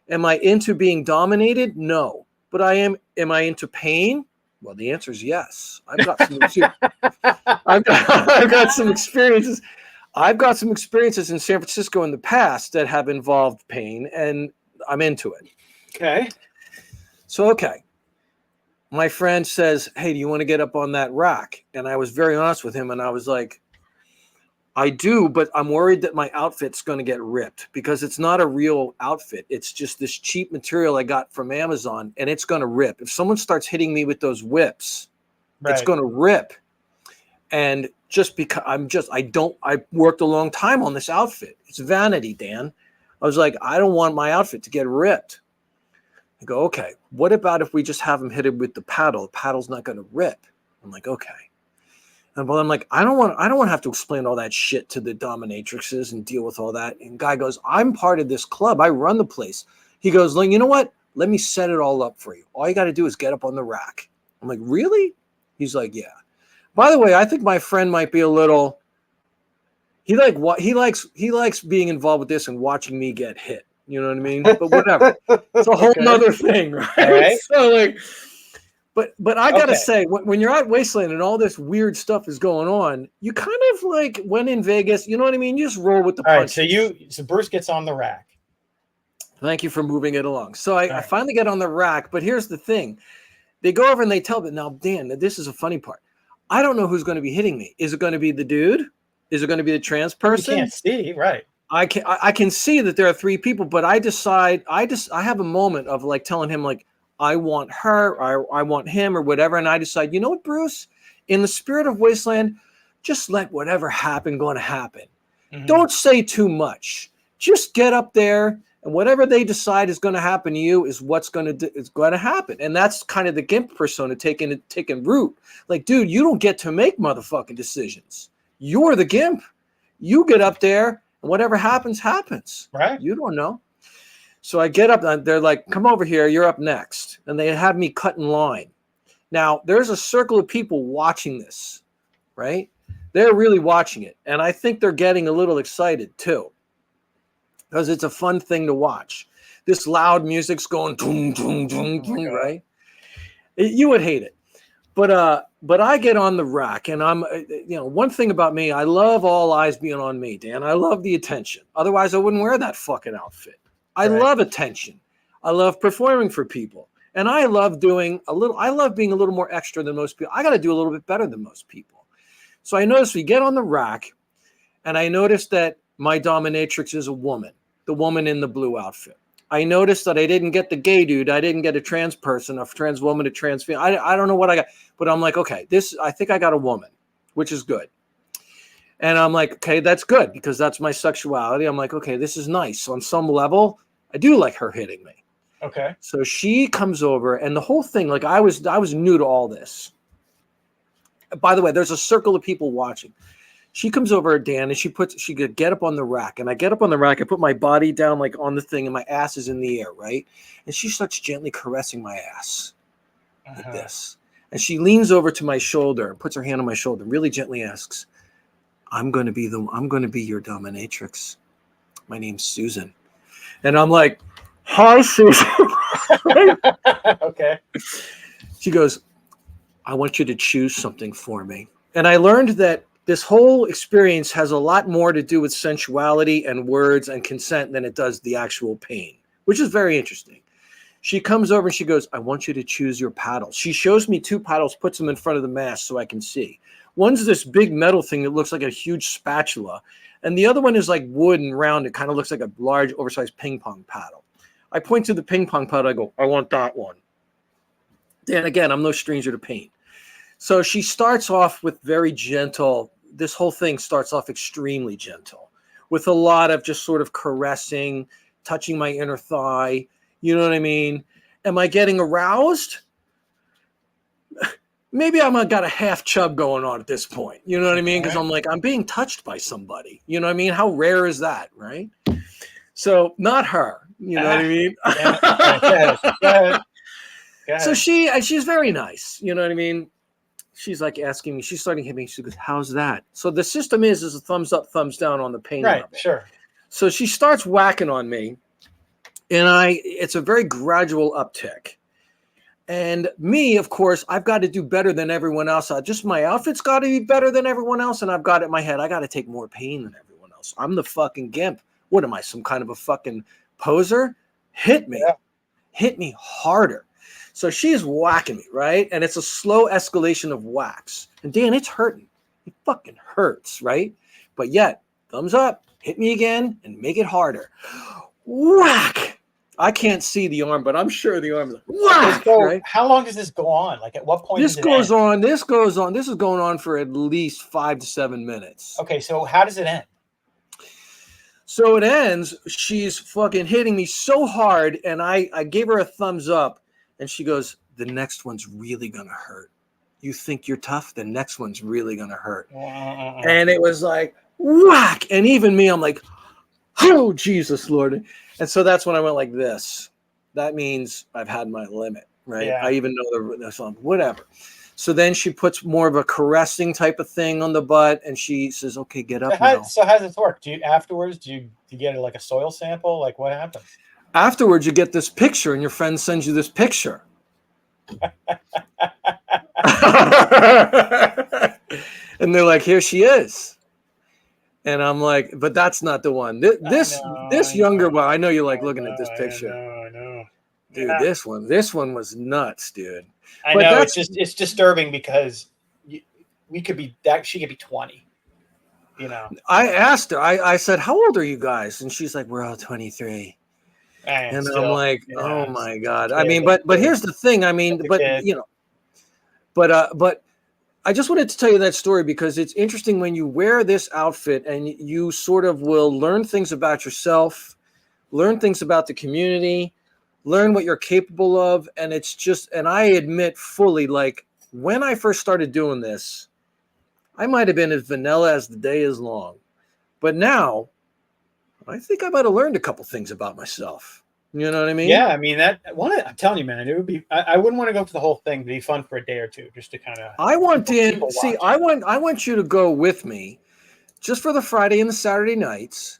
Am I into being dominated? No. But am I into pain? Well, the answer is yes. I've got some experiences. I've got some experiences in San Francisco in the past that have involved pain, and I'm into it. Okay. So, okay. My friend says, hey, do you want to get up on that rack? And I was very honest with him, and I was like, I do, but I'm worried that my outfit's going to get ripped because it's not a real outfit. It's just this cheap material I got from Amazon, and it's going to rip. If someone starts hitting me with those whips, It's going to rip. And just because I worked a long time on this outfit. It's vanity, Dan. I was like, I don't want my outfit to get ripped. I go, okay, what about if we just have him hit it with the paddle? The paddle's not going to rip. I'm like, okay. And well, I'm like, I don't want to have to explain all that shit to the dominatrixes and deal with all that. And guy goes, I'm part of this club. I run the place. He goes, you know what? Let me set it all up for you. All you got to do is get up on the rack. I'm like, really? He's like, yeah. By the way, I think my friend might be a little. He likes being involved with this and watching me get hit. You know what I mean? But whatever. It's a whole nother thing, right? All right. So but I gotta say, when you're at Wasteland and all this weird stuff is going on, you kind of like when in Vegas, you know what I mean? You just roll with the punches. All right, so Bruce gets on the rack. Thank you for moving it along. So I Right. finally get on the rack, but here's the thing. They go over and they tell me, now, Dan, this is a funny part. I don't know who's going to be hitting me. Is it going to be the dude? Is it going to be the trans person? You can't see, right? I can see that there are three people, but I have a moment of like telling him like, I want her, I want him or whatever. And I decide, you know what, Bruce, in the spirit of Wasteland, just let whatever happen going to happen. Mhm. Don't say too much. Just get up there, and whatever they decide is going to happen to you is what's going to happen. And that's kind of the GIMP persona taking root. Like, dude, you don't get to make motherfucking decisions. You're the GIMP. You get up there, and whatever happens, happens. Right. You don't know. So I get up, and they're like, come over here. You're up next. And they have me cut in line. Now, there's a circle of people watching this, right? They're really watching it. And I think they're getting a little excited, too, because it's a fun thing to watch. This loud music's going, boom, boom, boom, boom, right? You would hate it. But I get on the rack, and I'm, one thing about me, I love all eyes being on me, Dan. I love the attention. Otherwise, I wouldn't wear that fucking outfit. I love attention. I love performing for people. And I love being a little more extra than most people. I got to do a little bit better than most people. So I notice we get on the rack, and I notice that my dominatrix is a woman, the woman in the blue outfit. I noticed that I didn't get the gay dude. I didn't get a trans person, a trans woman, a trans female. I don't know what I got, but I'm like, okay, I think I got a woman, which is good. And I'm like, okay, that's good because that's my sexuality. I'm like, okay, this is nice. So on some level, I do like her hitting me. Okay. So she comes over, and the whole thing, like I was new to all this. By the way, there's a circle of people watching. She comes over, Dan, and she could get up on the rack. And I get up on the rack. I put my body down like on the thing, and my ass is in the air, right? And she starts gently caressing my ass like this. And she leans over to my shoulder and puts her hand on my shoulder and really gently asks, I'm going to be your dominatrix. My name's Susan. And I'm like, hi, Susan. Okay. She goes, I want you to choose something for me. And I learned that this whole experience has a lot more to do with sensuality and words and consent than it does the actual pain, which is very interesting. She comes over and she goes, I want you to choose your paddles. She shows me two paddles, puts them in front of the mask so I can see. One's this big metal thing that looks like a huge spatula. And the other one is like wood and round. It kind of looks like a large, oversized ping pong paddle. I point to the ping pong paddle. I go, I want that one. Then again, I'm no stranger to pain. So she starts off with very gentle. This whole thing starts off extremely gentle with a lot of just sort of caressing, touching my inner thigh. You know what I mean? Am I getting aroused? Maybe I'm got a half chub going on at this point. You know what I mean? Because I'm like, I'm being touched by somebody. You know what I mean? How rare is that, right? So not her. You know what I mean? Go ahead. So she's very nice. You know what I mean? She's like asking me, she's starting to hit me. She goes, how's that? So the system is a thumbs up, thumbs down on the pain level. Sure. So she starts whacking on me, and it's a very gradual uptick. And me, of course, I've got to do better than everyone else. Just my outfit's got to be better than everyone else. And I've got it in my head, I got to take more pain than everyone else. I'm the fucking GIMP. What am I, some kind of a fucking poser? Hit me. Yeah. Hit me harder. So she's whacking me, right? And it's a slow escalation of whacks. And Dan, it's hurting. It fucking hurts, right? But yet, thumbs up, hit me again, and make it harder. Whack! I can't see the arm, but I'm sure the arm is like, whack! So right? How long does this go on? Like at what point This does it end? This goes on. This is going on for at least 5 to 7 minutes. Okay, so how does it end? So it ends, she's fucking hitting me so hard, and I gave her a thumbs up. And she goes, the next one's really going to hurt. You think you're tough? The next one's really going to hurt. And it was like, whack. And even me, I'm like, oh, Jesus, Lord. And so that's when I went like this. That means I've had my limit, right? Yeah. I even know the song, whatever. So then she puts more of a caressing type of thing on the butt, and she says, okay, get up now. So how does this work? Do you get like a soil sample? Like what happens? Afterwards, you get this picture, and your friend sends you this picture. And they're like, here she is. And I'm like, but that's not the one. This I younger know, one, I know you're like I looking at know, this picture. I know. Dude, Yeah. this one was nuts, dude. I But know that's it's disturbing because we could be that she could be 20, you know. I asked her, I said, how old are you guys? And she's like, we're all 23. And I'm Still, like, yeah, oh it's my a God. kid, I mean, that's but a here's the thing. I mean, That's a but kid. you know, but I just wanted to tell you that story because it's interesting when you wear this outfit and you sort of will learn things about yourself, learn things about the community, learn what you're capable of. And it's just, and I admit fully, like when I first started doing this, I might have been as vanilla as the day is long. But now I think I might have learned a couple things about myself. You know what I mean? Yeah, I mean I'm telling you, man, it would be. I wouldn't want to go for the whole thing. It'd be fun for a day or two, just to kind of. I want people watch. I want you to go with me just for the Friday and the Saturday nights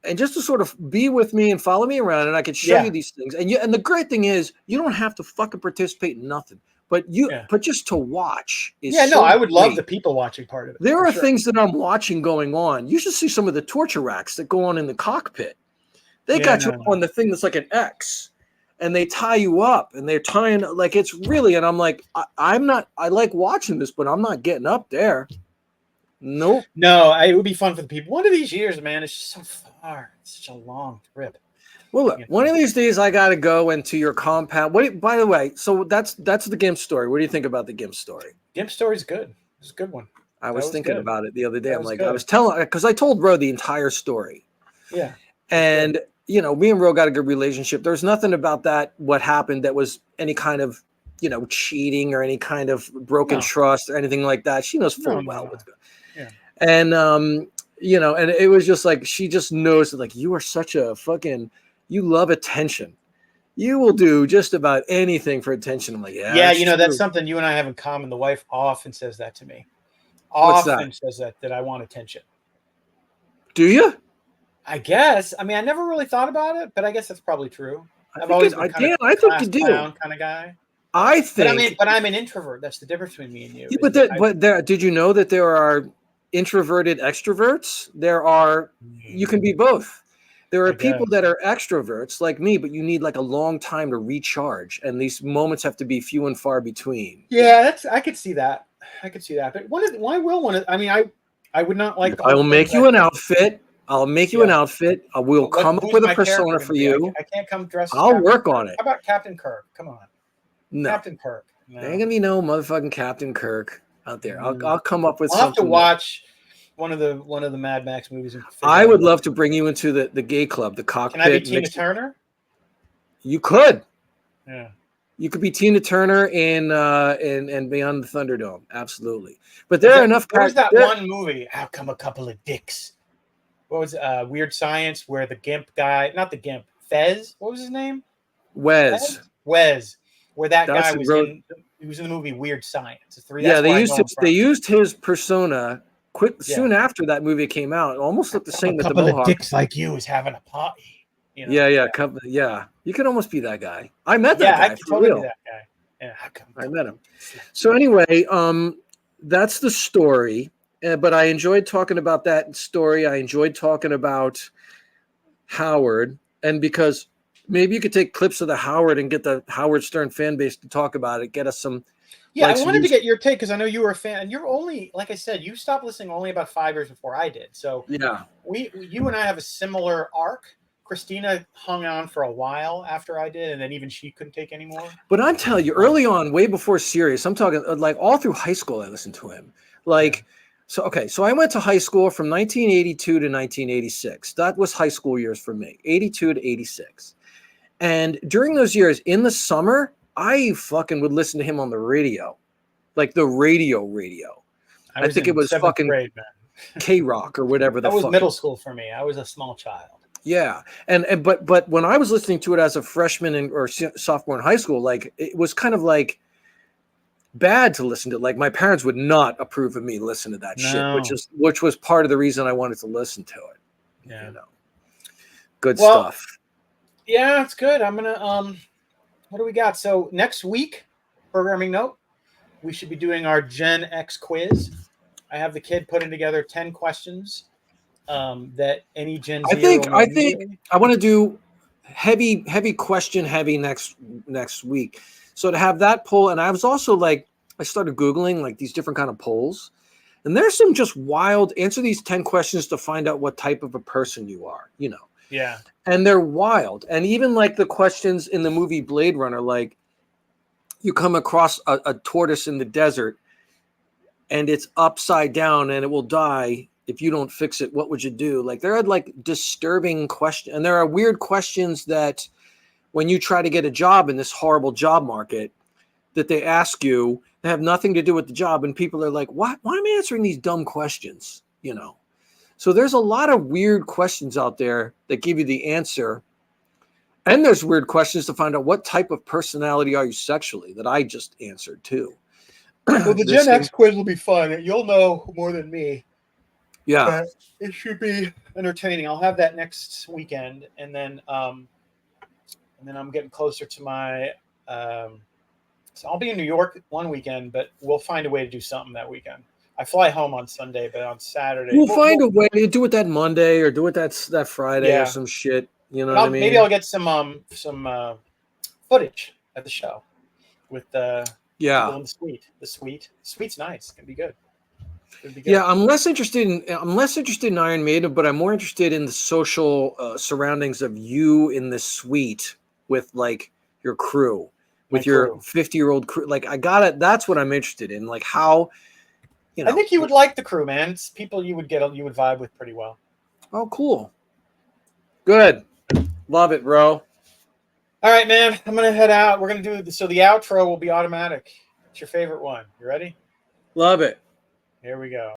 and just to sort of be with me and follow me around and I could show you these things. And the great thing is you don't have to fucking participate in nothing. But just to watch is no, so I would love great. the people watching part of it. There are things that I'm watching going on. You should see some of the torture racks that go on in the cockpit. They got you on the thing that's like an X. And they tie you up and they're tying like it's really, and I'm like, I like watching this, but I'm not getting up there. Nope. No, it would be fun for the people. One of these years, man, it's just so far. It's such a long trip. Well, look, one of these days I got to go into your compound. By the way, so that's the GIMP story. What do you think about the GIMP story? GIMP story's good. It's a good one. I was thinking about it the other day. I'm like, good. I was telling, because I told Ro the entire story. Yeah. And, you know, me and Ro got a good relationship. There's nothing about that, what happened that was any kind of, you know, cheating or any kind of broken trust or anything like that. She knows full well what's going on. Yeah. And, you know, and it was just like, she just knows that, like, you are such a fucking, you love attention. You will do just about anything for attention. I'm like, yeah, you know, that's something you and I have in common. The wife often says that to me. Often says that I want attention. Do you? I guess. I mean, I never really thought about it, but I guess that's probably true. I've always been I think you do. Kind of guy. I think. But I'm an introvert. That's the difference between me and you. Yeah, did you know that there are introverted extroverts? You can be both. There are people that are extroverts like me, but you need like a long time to recharge, and these moments have to be few and far between. Yeah, I could see that. But why will one? I mean, I would not like. I will make you an outfit. I'll make you an outfit. I will come up with a persona for you. I can't come dressed. I'll work on it. How about Captain Kirk? Come on. No. Captain Kirk. No. There ain't gonna be no motherfucking Captain Kirk out there. I'll come up with something. I'll have to watch one of the Mad Max movies. I would love to bring you into the gay club, the cockpit. Can I be Tina Turner? You could. Yeah. You could be Tina Turner in Beyond the Thunderdome. Absolutely. But there are enough. There's that one movie. How come a couple of dicks? What was Weird Science? Where the Gimp guy, not the Gimp, Fez. What was his name? Wes. Where that guy was in. He was in the movie Weird Science. They used his persona soon after that movie came out. It almost looked the same with the mohawk. A couple of dicks like you is having a party. You know? Yeah. You could almost be that guy. I met that guy. I could totally be that guy. Yeah, I met him. So anyway, that's the story. But I enjoyed talking about that story. I enjoyed talking about Howard, and because maybe you could take clips of the Howard and get the Howard Stern fan base to talk about it. Get us some. Yeah, I wanted to get your take because I know you were a fan, and you're only, like I said, you stopped listening only about 5 years before I did. So yeah, you and I have a similar arc. Christina hung on for a while after I did, and then even she couldn't take anymore. But I'm telling you, early on, way before Sirius, I'm talking like all through high school, I listened to him. So I went to high school from 1982 to 1986. That was high school years for me, 82 to 86. And during those years, in the summer, I fucking would listen to him on the radio, like the radio. I think it was fucking grade, man. K-Rock or whatever. That was middle school for me. I was a small child. Yeah, but when I was listening to it as a freshman or sophomore in high school, like it was kind of like bad to listen to. Like my parents would not approve of me listening to that shit, which was part of the reason I wanted to listen to it. Yeah, good stuff. Yeah, it's good. I'm gonna what do we got? So next week, programming note, we should be doing our Gen X quiz. I have the kid putting together 10 questions that any Gen Z I think I want to do heavy question next week. So to have that poll, and I was also like, I started Googling like these different kind of polls, and there's some just wild answer these 10 questions to find out what type of a person you are, you know. Yeah. And they're wild. And even like the questions in the movie Blade Runner, like you come across a tortoise in the desert and it's upside down and it will die if you don't fix it. What would you do? Like there are like disturbing questions, and there are weird questions that when you try to get a job in this horrible job market that they ask you, they have nothing to do with the job. And people are like, why am I answering these dumb questions? You know? So there's a lot of weird questions out there that give you the answer. And there's weird questions to find out what type of personality are you sexually that I just answered too. Well, the Gen X quiz will be fun. You'll know more than me. Yeah. But it should be entertaining. I'll have that next weekend. And then I'm getting closer to my so I'll be in New York one weekend, but we'll find a way to do something that weekend. I fly home on Sunday, but on Saturday we'll find a way to do it that Monday or do it that Friday or some shit. You know what I mean? Maybe I'll get some footage at the show with people in the suite. The suite's nice. It's gonna be good. Yeah, I'm less interested in Iron Maiden, but I'm more interested in the social surroundings of you in the suite with like your crew. With your 50-year-old crew, like that's what I'm interested in. Like how, you know. I think you would like the crew, man. It's people you would vibe with pretty well. Oh, cool. Good. Love it, bro. All right, man. I'm gonna head out. We're gonna do the outro will be automatic. It's your favorite one. You ready? Love it. Here we go.